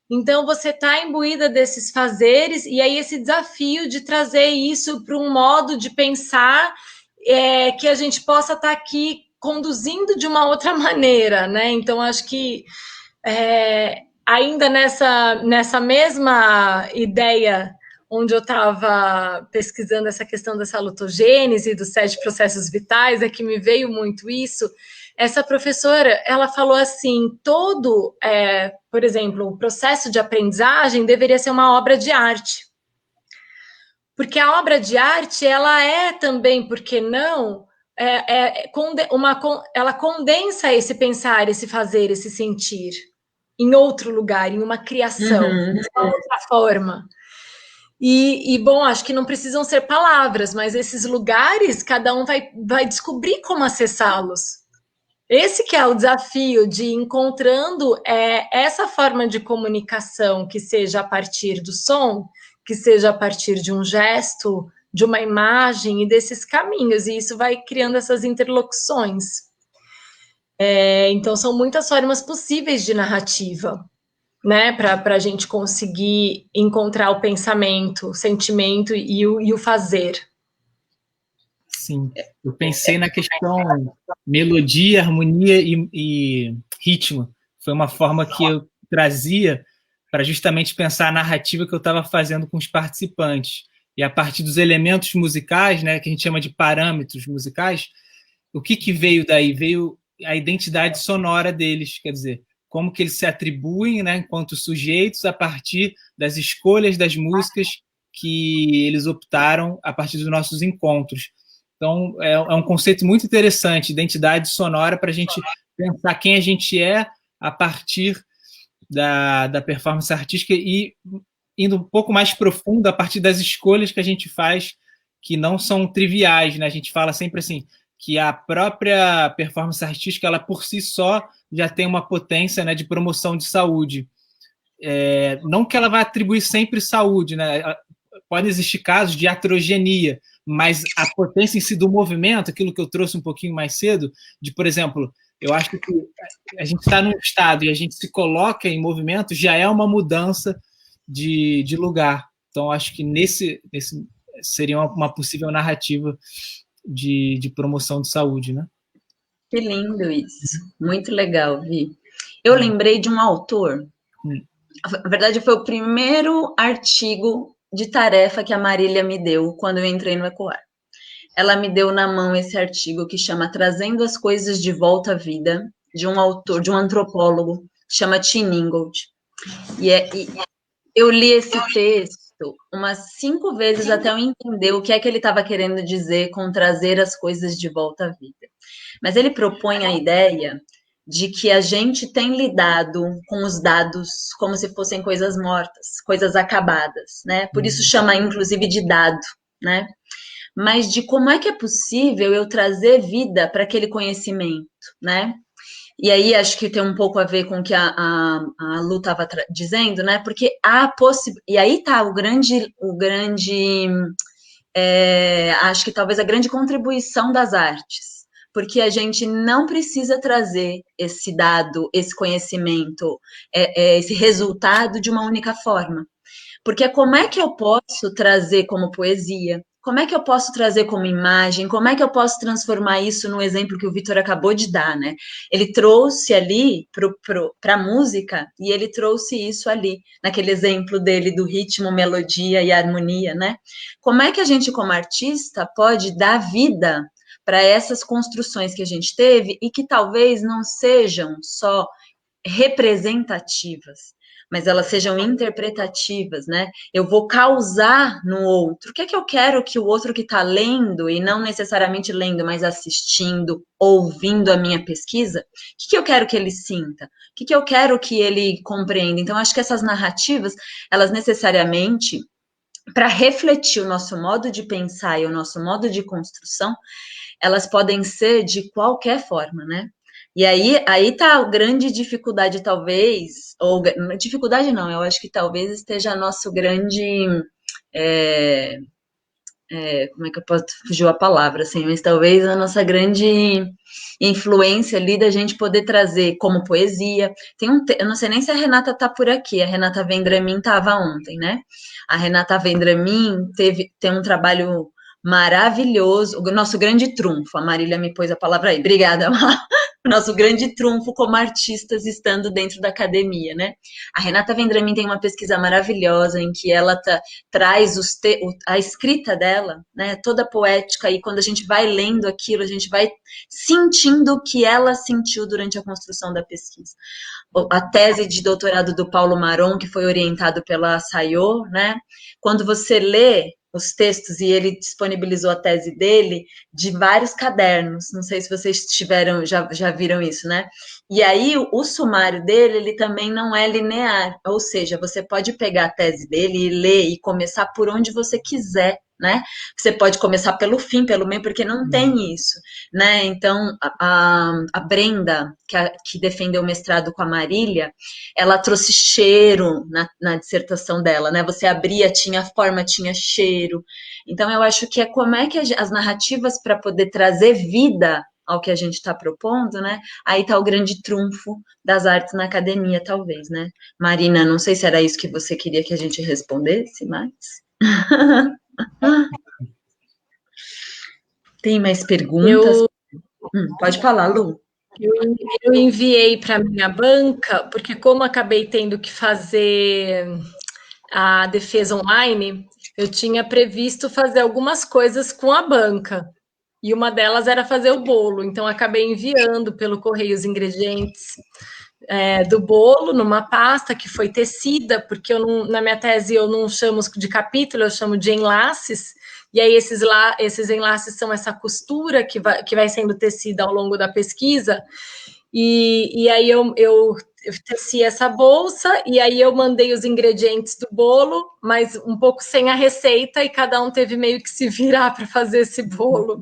Então, você está imbuída desses fazeres, e aí esse desafio de trazer isso para um modo de pensar que a gente possa estar aqui conduzindo de uma outra maneira, né? Então, acho que ainda nessa mesma ideia onde eu estava pesquisando essa questão da salutogênese, dos 7 processos vitais, que me veio muito isso. Essa professora, ela falou assim, por exemplo, o processo de aprendizagem deveria ser uma obra de arte. Porque a obra de arte, ela é também, por que não, ela condensa esse pensar, esse fazer, esse sentir em outro lugar, em uma criação, de uma outra forma. Bom, acho que não precisam ser palavras, mas esses lugares, cada um vai descobrir como acessá-los. Esse que é o desafio de ir encontrando essa forma de comunicação que seja a partir do som, que seja a partir de um gesto, de uma imagem e desses caminhos, e isso vai criando essas interlocuções. Então, são muitas formas possíveis de narrativa, né, para a gente conseguir encontrar o pensamento, o sentimento e o fazer. Sim, eu pensei na questão melodia, harmonia e ritmo. Foi uma forma que eu trazia para justamente pensar a narrativa que eu estava fazendo com os participantes. E a partir dos elementos musicais, né, que a gente chama de parâmetros musicais, o que veio daí? Veio a identidade sonora deles, quer dizer, como que eles se atribuem, né, enquanto sujeitos a partir das escolhas das músicas que eles optaram a partir dos nossos encontros. Então, é um conceito muito interessante, identidade sonora, para a gente pensar quem a gente é a partir da performance artística e indo um pouco mais profundo a partir das escolhas que a gente faz, que não são triviais, né? A gente fala sempre assim, que a própria performance artística, ela por si só já tem uma potência, né, de promoção de saúde. Não que ela vai atribuir sempre saúde, né? Podem existir casos de atrogenia, mas a potência em si do movimento, aquilo que eu trouxe um pouquinho mais cedo, de, por exemplo, eu acho que a gente está num estado e a gente se coloca em movimento, já é uma mudança de lugar. Então, acho que nesse seria uma possível narrativa de promoção de saúde, né? Que lindo isso. Muito legal, Vi. Eu lembrei de um autor. Na verdade, foi o primeiro artigo de tarefa que a Marília me deu quando eu entrei no Ecoar. Ela me deu na mão esse artigo que chama Trazendo as Coisas de Volta à Vida, de um autor, de um antropólogo, que chama Tim Ingold. E eu li esse texto umas 5 vezes até eu entender o que é que ele estava querendo dizer com trazer as coisas de volta à vida. Mas ele propõe a ideia de que a gente tem lidado com os dados como se fossem coisas mortas, coisas acabadas, né? Por isso chama, inclusive, de dado, né? Mas de como é que é possível eu trazer vida para aquele conhecimento, né? E aí acho que tem um pouco a ver com o que a Lu estava dizendo, né? Porque e aí tá acho que talvez a grande contribuição das artes, porque a gente não precisa trazer esse dado, esse conhecimento, esse resultado de uma única forma. Porque como é que eu posso trazer como poesia? Como é que eu posso trazer como imagem? Como é que eu posso transformar isso no exemplo que o Vitor acabou de dar, né? Ele trouxe ali para a música e ele trouxe isso ali, naquele exemplo dele do ritmo, melodia e harmonia, né? Como é que a gente, como artista, pode dar vida para essas construções que a gente teve e que talvez não sejam só representativas, mas elas sejam interpretativas, né? Eu vou causar no outro. O que é que eu quero que o outro que está lendo, e não necessariamente lendo, mas assistindo, ouvindo a minha pesquisa, o que eu quero que ele sinta? O que eu quero que ele compreenda? Então, acho que essas narrativas, elas necessariamente, para refletir o nosso modo de pensar e o nosso modo de construção, elas podem ser de qualquer forma, né? E aí tá a grande dificuldade, talvez, ou dificuldade não, eu acho que talvez esteja nosso grande, como é que eu posso, fugiu a palavra, assim, mas talvez a nossa grande influência ali da gente poder trazer como poesia. Eu não sei nem se a Renata tá por aqui, a Renata Vendramin estava ontem, né? A Renata Vendramin tem um trabalho maravilhoso, o nosso grande trunfo, a Marília me pôs a palavra aí, obrigada, o nosso grande trunfo como artistas estando dentro da academia, né? A Renata Vendramin tem uma pesquisa maravilhosa em que ela traz a escrita dela, né, toda poética, e quando a gente vai lendo aquilo, a gente vai sentindo o que ela sentiu durante a construção da pesquisa. A tese de doutorado do Paulo Maron, que foi orientado pela Sayô, né? Quando você lê os textos, e ele disponibilizou a tese dele de vários cadernos. Não sei se vocês já viram isso, né? E aí, o sumário dele, ele também não é linear, ou seja, você pode pegar a tese dele e ler e começar por onde você quiser, né? Você pode começar pelo fim, pelo meio, porque não tem isso, né? Então, a Brenda, que defendeu o mestrado com a Marília, ela trouxe cheiro na dissertação dela, né? Você abria, tinha forma, tinha cheiro. Então, eu acho que é como é que as narrativas, para poder trazer vida ao que a gente está propondo, né? Aí está o grande trunfo das artes na academia, talvez, né? Marina, não sei se era isso que você queria que a gente respondesse, mas... Tem mais perguntas? Pode falar, Lu. Eu enviei para a minha banca, porque como acabei tendo que fazer a defesa online, eu tinha previsto fazer algumas coisas com a banca. E uma delas era fazer o bolo. Então, acabei enviando pelo correio os ingredientes do bolo numa pasta que foi tecida, porque na minha tese eu não chamo de capítulo, eu chamo de enlaces. E aí esses enlaces são essa costura que vai sendo tecida ao longo da pesquisa. E aí eu teci essa bolsa, e aí eu mandei os ingredientes do bolo, mas um pouco sem a receita, e cada um teve meio que se virar para fazer esse bolo.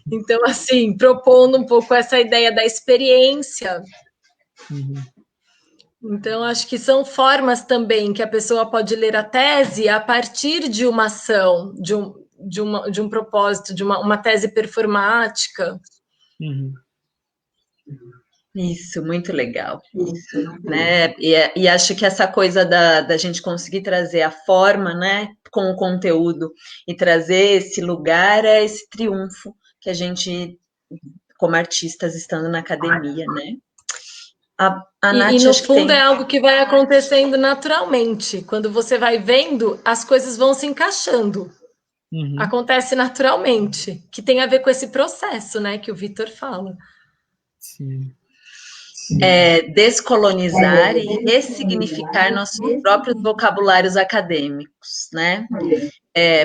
Então, assim, propondo um pouco essa ideia da experiência. Então, acho que são formas também que a pessoa pode ler a tese a partir de uma ação, de um propósito, de uma tese performática. Isso, muito legal. Isso, né? E acho que essa coisa da gente conseguir trazer a forma, né, com o conteúdo e trazer esse lugar é esse triunfo que a gente, como artistas, estando na academia, né? A Nath, e no fundo é algo que vai acontecendo naturalmente. Quando você vai vendo, as coisas vão se encaixando. Acontece naturalmente, que tem a ver com esse processo, né, que o Vitor fala. Sim. Descolonizar e ressignificar nossos próprios vocabulários acadêmicos, né?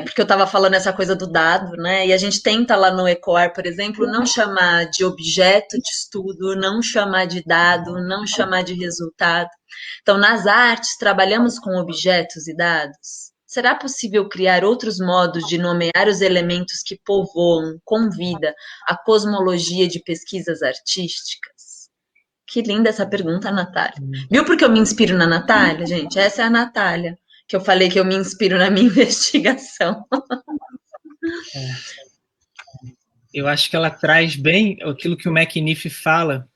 Porque eu estava falando essa coisa do dado, né? E a gente tenta lá no ECOAR, por exemplo, não chamar de objeto de estudo, não chamar de dado, não chamar de resultado. Então, nas artes, trabalhamos com objetos e dados. Será possível criar outros modos de nomear os elementos que povoam, com vida, a cosmologia de pesquisas artísticas? Que linda essa pergunta, Natália. Viu porque eu me inspiro na Natália, gente? Essa é a Natália, que eu falei que eu me inspiro na minha investigação. Eu acho que ela traz bem aquilo que o McNiff fala,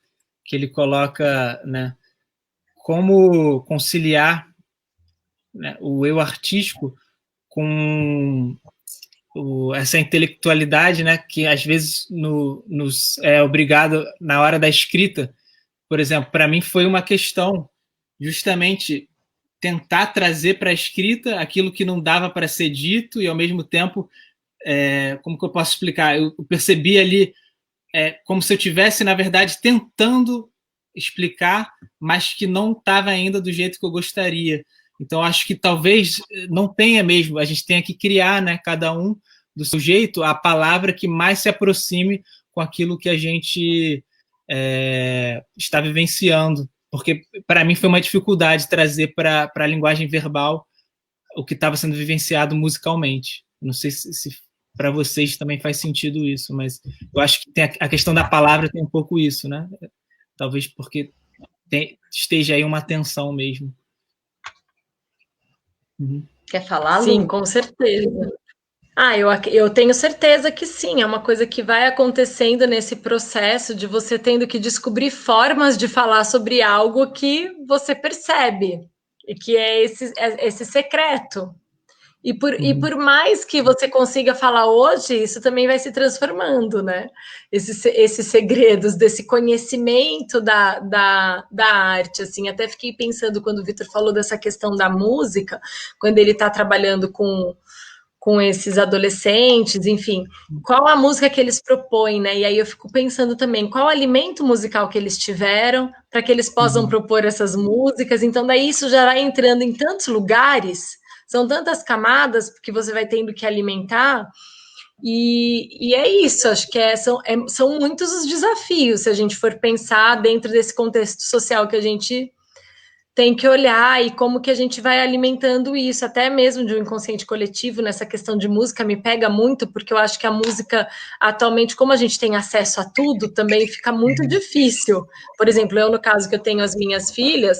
que ele coloca, né, como conciliar, né, o eu artístico com essa intelectualidade, né, que às vezes nos é obrigado na hora da escrita. Por exemplo, para mim foi uma questão justamente tentar trazer para a escrita aquilo que não dava para ser dito e, ao mesmo tempo, como que eu posso explicar? Eu percebi ali como se eu estivesse, na verdade, tentando explicar, mas que não estava ainda do jeito que eu gostaria. Então, acho que talvez não tenha mesmo, a gente tenha que criar, né, cada um do seu jeito, a palavra que mais se aproxime com aquilo que a gente está vivenciando, porque para mim foi uma dificuldade trazer para a linguagem verbal o que estava sendo vivenciado musicalmente. Não sei se para vocês também faz sentido isso, mas eu acho que tem a questão da palavra tem um pouco isso, né? Talvez porque esteja aí uma tensão mesmo. Quer falar, Lu? Sim, com certeza. Eu tenho certeza que sim, é uma coisa que vai acontecendo nesse processo de você tendo que descobrir formas de falar sobre algo que você percebe, e que é esse secreto. E por mais que você consiga falar hoje, isso também vai se transformando, né? Esses segredos, desse conhecimento da arte, assim. Até fiquei pensando quando o Vitor falou dessa questão da música, quando ele está trabalhando com esses adolescentes, enfim, qual a música que eles propõem, né? E aí eu fico pensando também, qual alimento musical que eles tiveram para que eles possam propor essas músicas. Então, daí isso já vai entrando em tantos lugares, São tantas camadas que você vai tendo que alimentar, e é isso, acho que são muitos os desafios, se a gente for pensar dentro desse contexto social que a gente tem que olhar, e como que a gente vai alimentando isso, até mesmo de um inconsciente coletivo. Nessa questão de música me pega muito, porque eu acho que a música, atualmente, como a gente tem acesso a tudo, também fica muito difícil. Por exemplo, eu, no caso que eu tenho as minhas filhas,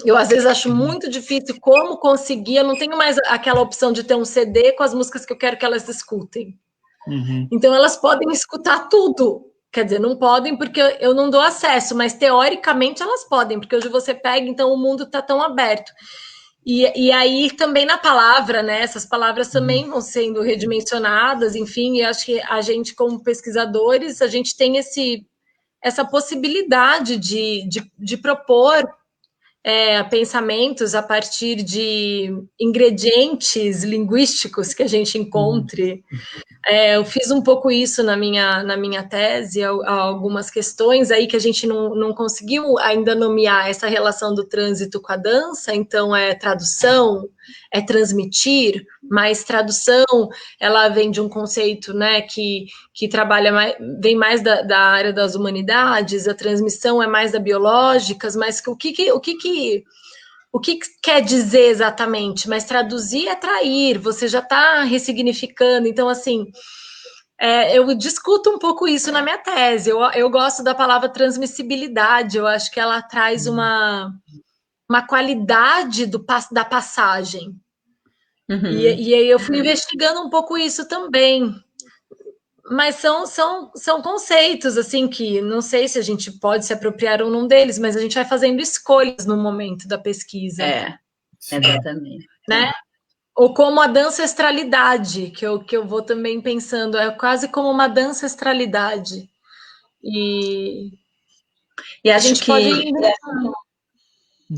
eu às vezes acho muito difícil como conseguir, eu não tenho mais aquela opção de ter um CD com as músicas que eu quero que elas escutem. Então elas podem escutar tudo. Quer dizer, não podem porque eu não dou acesso, mas teoricamente elas podem, porque hoje você pega, então o mundo está tão aberto. E aí também na palavra, né? Essas palavras também vão sendo redimensionadas, enfim, e acho que a gente, como pesquisadores, a gente tem essa possibilidade de propor pensamentos a partir de ingredientes linguísticos que a gente encontre. Eu fiz um pouco isso na minha tese, algumas questões aí que a gente não conseguiu ainda nomear essa relação do trânsito com a dança, então é tradução, é transmitir, mas tradução, ela vem de um conceito, né, que trabalha vem mais da área das humanidades, a transmissão é mais da biológicas, mas o que quer dizer exatamente? Mas traduzir é trair, você já está ressignificando. Então, assim, eu discuto um pouco isso na minha tese. Eu gosto da palavra transmissibilidade, eu acho que ela traz uma qualidade da passagem. E aí eu fui investigando um pouco isso também. Mas são conceitos, assim, que não sei se a gente pode se apropriar ou não deles, mas a gente vai fazendo escolhas no momento da pesquisa. Exatamente. Né? Ou como a dancestralidade, que eu vou também pensando, é quase como uma dancestralidade. E acho a gente que... pode ir...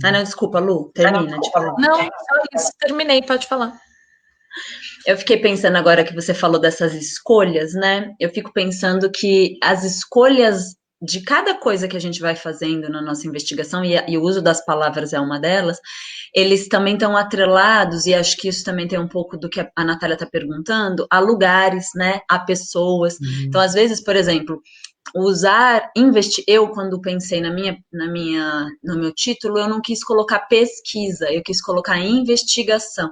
não, desculpa, Lu, termina de falar. Não, só isso, terminei, pode falar. Eu fiquei pensando agora que você falou dessas escolhas, né? Eu fico pensando que as escolhas de cada coisa que a gente vai fazendo na nossa investigação, e o uso das palavras é uma delas, eles também estão atrelados, e acho que isso também tem um pouco do que a Natália está perguntando, a lugares, né? A pessoas. Então, às vezes, por exemplo, eu, quando pensei no meu título, eu não quis colocar pesquisa, eu quis colocar investigação.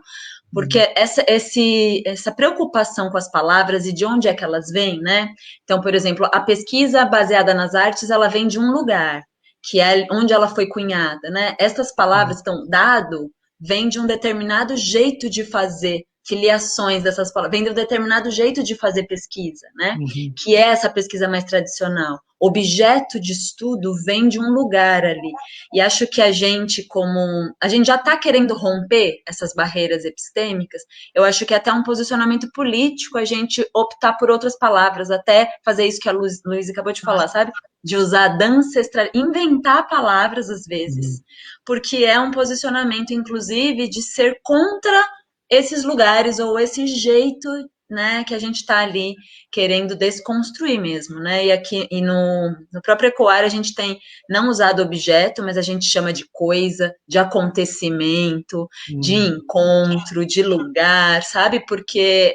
Porque essa preocupação com as palavras e de onde é que elas vêm, né? Então, por exemplo, a pesquisa baseada nas artes, ela vem de um lugar, que é onde ela foi cunhada, né? Essas palavras, então, dado, vem de um determinado jeito de fazer filiações dessas palavras, vem de um determinado jeito de fazer pesquisa, né? Que é essa pesquisa mais tradicional. Objeto de estudo vem de um lugar ali. E acho que a gente já está querendo romper essas barreiras epistêmicas, eu acho que é até um posicionamento político a gente optar por outras palavras, até fazer isso que a Luísa acabou de falar, sabe? De usar dança, inventar palavras às vezes, porque é um posicionamento, inclusive, de ser contra esses lugares ou esse jeito, né, que a gente está ali querendo desconstruir mesmo, né? E no próprio Ecoar a gente tem não usado objeto, mas a gente chama de coisa, de acontecimento, de encontro, de lugar, sabe? Porque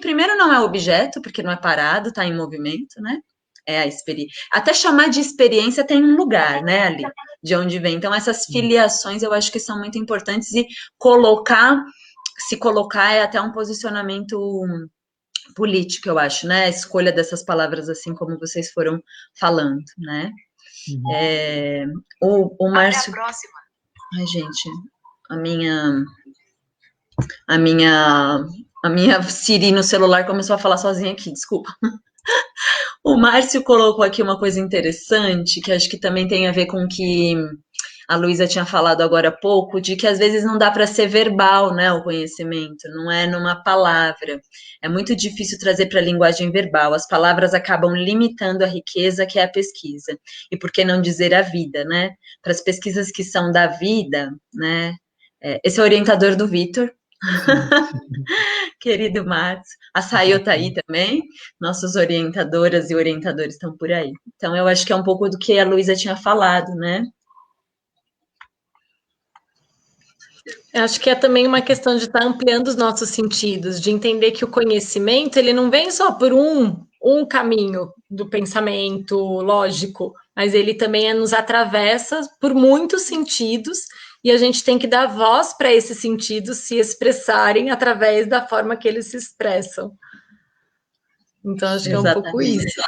primeiro não é objeto, porque não é parado, está em movimento, né? É a experiência. Até chamar de experiência tem um lugar, né, ali, de onde vem. Então, essas filiações eu acho que são muito importantes, e se colocar é até um posicionamento político, eu acho, né? A escolha dessas palavras, assim como vocês foram falando, né? O Márcio... Até a próxima. Ai, gente, a minha Siri no celular começou a falar sozinha aqui, desculpa. O Márcio colocou aqui uma coisa interessante, que acho que também tem a ver com o que a Luísa tinha falado agora há pouco, de que às vezes não dá para ser verbal, né, o conhecimento, não é numa palavra. É muito difícil trazer para a linguagem verbal. As palavras acabam limitando a riqueza que é a pesquisa. E por que não dizer a vida, né? Para as pesquisas que são da vida, né? Esse é o orientador do Vitor. Querido Matos, a Sayo está aí também, nossas orientadoras e orientadores estão por aí. Então, eu acho que é um pouco do que a Luísa tinha falado, né? Eu acho que é também uma questão de estar ampliando os nossos sentidos, de entender que o conhecimento ele não vem só por um caminho do pensamento lógico, mas ele também nos atravessa por muitos sentidos e a gente tem que dar voz para esses sentidos se expressarem através da forma que eles se expressam. Então, acho que é um pouco isso.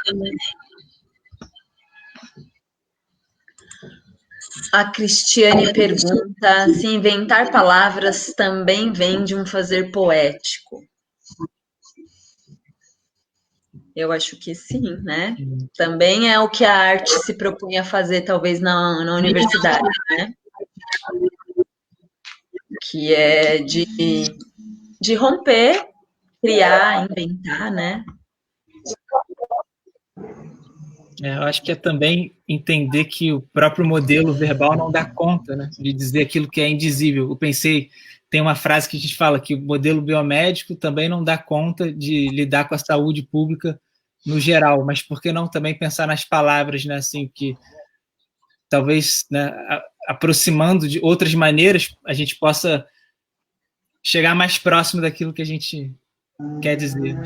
A Cristiane pergunta se inventar palavras também vem de um fazer poético. Eu acho que sim, né? Também é o que a arte se propõe a fazer, talvez, na universidade, né? Que é de romper, criar, inventar, né? Eu acho que é também entender que o próprio modelo verbal não dá conta, né, de dizer aquilo que é indizível. Eu pensei, tem uma frase que a gente fala que o modelo biomédico também não dá conta de lidar com a saúde pública no geral, mas por que não também pensar nas palavras, né, assim, que talvez, né, aproximando de outras maneiras, a gente possa chegar mais próximo daquilo que a gente quer dizer.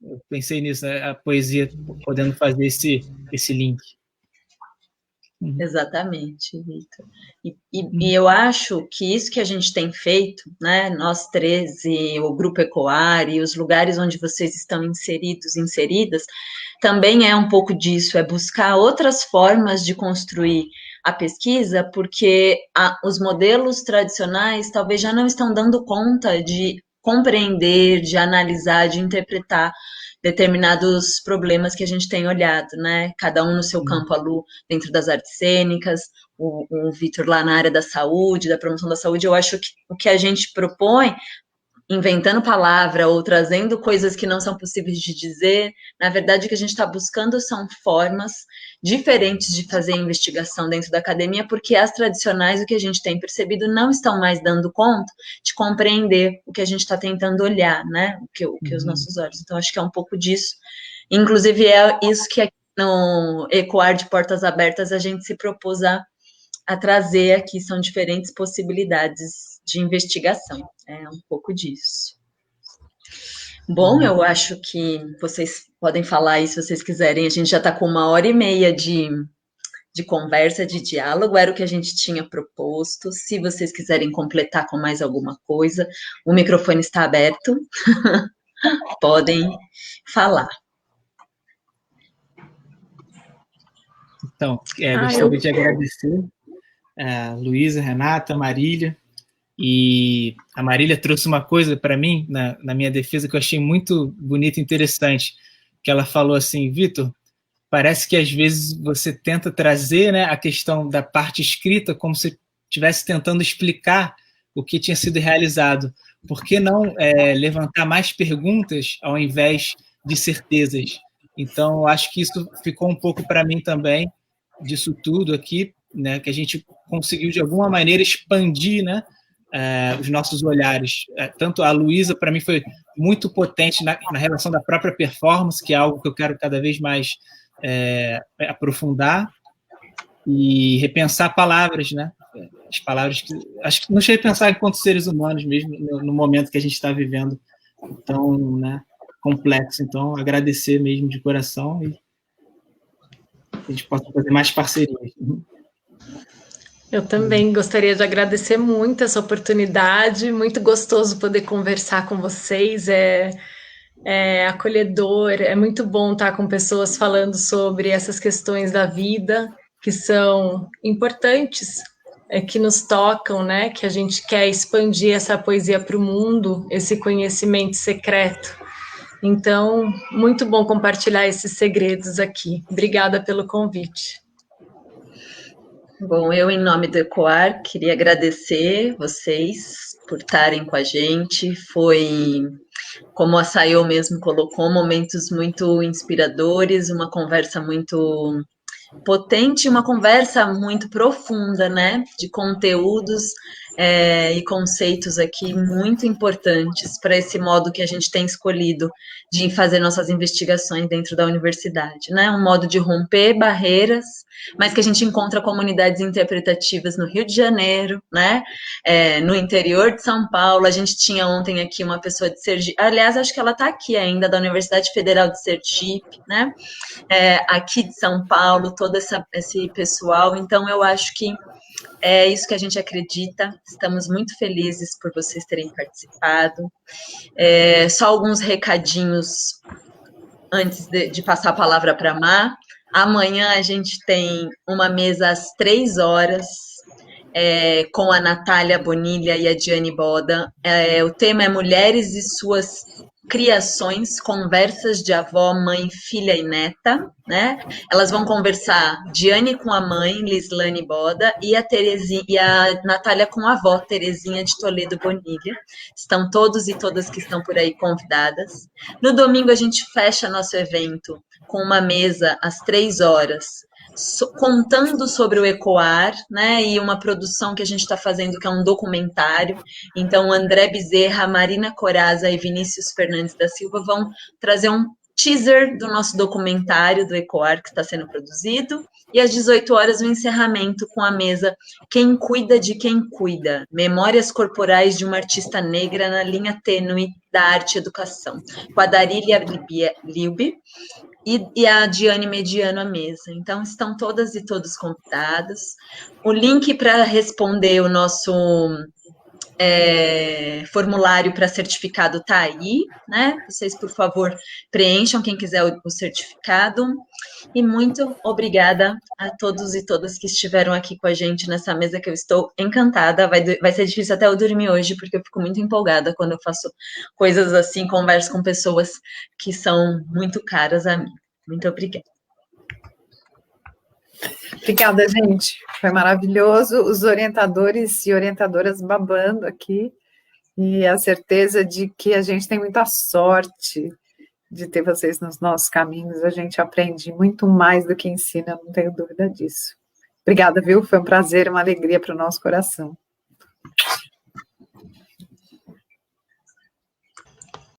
Eu pensei nisso, né, a poesia podendo fazer esse link. Exatamente, Vitor. E eu acho que isso que a gente tem feito, né, nós três e o Grupo Ecoar e os lugares onde vocês estão inseridas, também é um pouco disso, é buscar outras formas de construir a pesquisa, porque os modelos tradicionais talvez já não estão dando conta de compreender, de analisar, de interpretar determinados problemas que a gente tem olhado, né? Cada um no seu campo, a Lu dentro das artes cênicas, o Vitor lá na área da saúde, da promoção da saúde. Eu acho que o que a gente propõe, inventando palavra ou trazendo coisas que não são possíveis de dizer, na verdade o que a gente está buscando são formas diferentes de fazer investigação dentro da academia, porque as tradicionais, o que a gente tem percebido, não estão mais dando conta de compreender o que a gente está tentando olhar, né? O que os nossos olhos. Então, acho que é um pouco disso. Inclusive, é isso que aqui no Ecoar de Portas Abertas a gente se propôs a trazer aqui, são diferentes possibilidades de investigação. É um pouco disso. Bom, eu acho que vocês podem falar aí se vocês quiserem. A gente já está com 1h30 de conversa, de diálogo, era o que a gente tinha proposto. Se vocês quiserem completar com mais alguma coisa, o microfone está aberto. Podem falar. Então, gostaria de agradecer a Luísa, Renata, Marília. E a Marília trouxe uma coisa para mim, na minha defesa, que eu achei muito bonita e interessante, que ela falou assim: Vitor, parece que às vezes você tenta trazer, né, a questão da parte escrita como se estivesse tentando explicar o que tinha sido realizado. Por que não levantar mais perguntas ao invés de certezas? Então, eu acho que isso ficou um pouco para mim também, disso tudo aqui, né, que a gente conseguiu, de alguma maneira, expandir, né, os nossos olhares. Tanto a Luísa, para mim, foi muito potente na relação da própria performance, que é algo que eu quero cada vez mais aprofundar, e repensar palavras, né? As palavras que... Acho que não sei pensar enquanto seres humanos mesmo, no momento que a gente está vivendo tão, né, complexo. Então, agradecer mesmo de coração e a gente possa fazer mais parcerias. Eu também gostaria de agradecer muito essa oportunidade, muito gostoso poder conversar com vocês, é acolhedor, é muito bom estar com pessoas falando sobre essas questões da vida, que são importantes, que nos tocam, né? Que a gente quer expandir essa poesia para o mundo, esse conhecimento secreto. Então, muito bom compartilhar esses segredos aqui. Obrigada pelo convite. Bom, eu, em nome do Ecoar, queria agradecer vocês por estarem com a gente. Foi, como a Sayô mesmo colocou, momentos muito inspiradores, uma conversa muito potente, uma conversa muito profunda, né? De conteúdos e conceitos aqui muito importantes para esse modo que a gente tem escolhido de fazer nossas investigações dentro da universidade, né? Um modo de romper barreiras, mas que a gente encontra comunidades interpretativas no Rio de Janeiro, né? No interior de São Paulo. A gente tinha ontem aqui uma pessoa de Sergipe, aliás, acho que ela está aqui ainda, da Universidade Federal de Sergipe, né? Aqui de São Paulo, todo esse pessoal. Então, eu acho que é isso que a gente acredita. Estamos muito felizes por vocês terem participado. Só alguns recadinhos antes de passar a palavra para a Má. Amanhã a gente tem uma mesa às 3 horas, com a Natália Bonilha e a Diane Boda. O tema é Mulheres e Suas Criações, Conversas de Avó, Mãe, Filha e Neta, né? Elas vão conversar, Diane com a mãe, Lislane Boda, e a Natália com a avó, Terezinha de Toledo Bonilha. Estão todos e todas que estão por aí convidadas. No domingo a gente fecha nosso evento com uma mesa às 3 horas, contando sobre o ECOAR, né, e uma produção que a gente está fazendo, que é um documentário. Então, André Bezerra, Marina Coraza e Vinícius Fernandes da Silva vão trazer um teaser do nosso documentário do ECOAR que está sendo produzido, e às 18 horas o encerramento com a mesa Quem Cuida de Quem Cuida, Memórias Corporais de uma Artista Negra na Linha Tênue da Arte e Educação, com a Darília Liube e a Diane Mediano à mesa. Então, estão todas e todos convidados. O link para responder o nosso formulário para certificado está aí, né? Vocês, por favor, preencham, quem quiser o certificado. E muito obrigada a todos e todas que estiveram aqui com a gente nessa mesa, que eu estou encantada. Vai ser difícil até eu dormir hoje, porque eu fico muito empolgada quando eu faço coisas assim, converso com pessoas que são muito caras a mim. Muito obrigada. Obrigada, gente. Foi maravilhoso. Os orientadores e orientadoras babando aqui. E a certeza de que a gente tem muita sorte de ter vocês nos nossos caminhos. A gente aprende muito mais do que ensina, não tenho dúvida disso. Obrigada, viu? Foi um prazer, uma alegria para o nosso coração.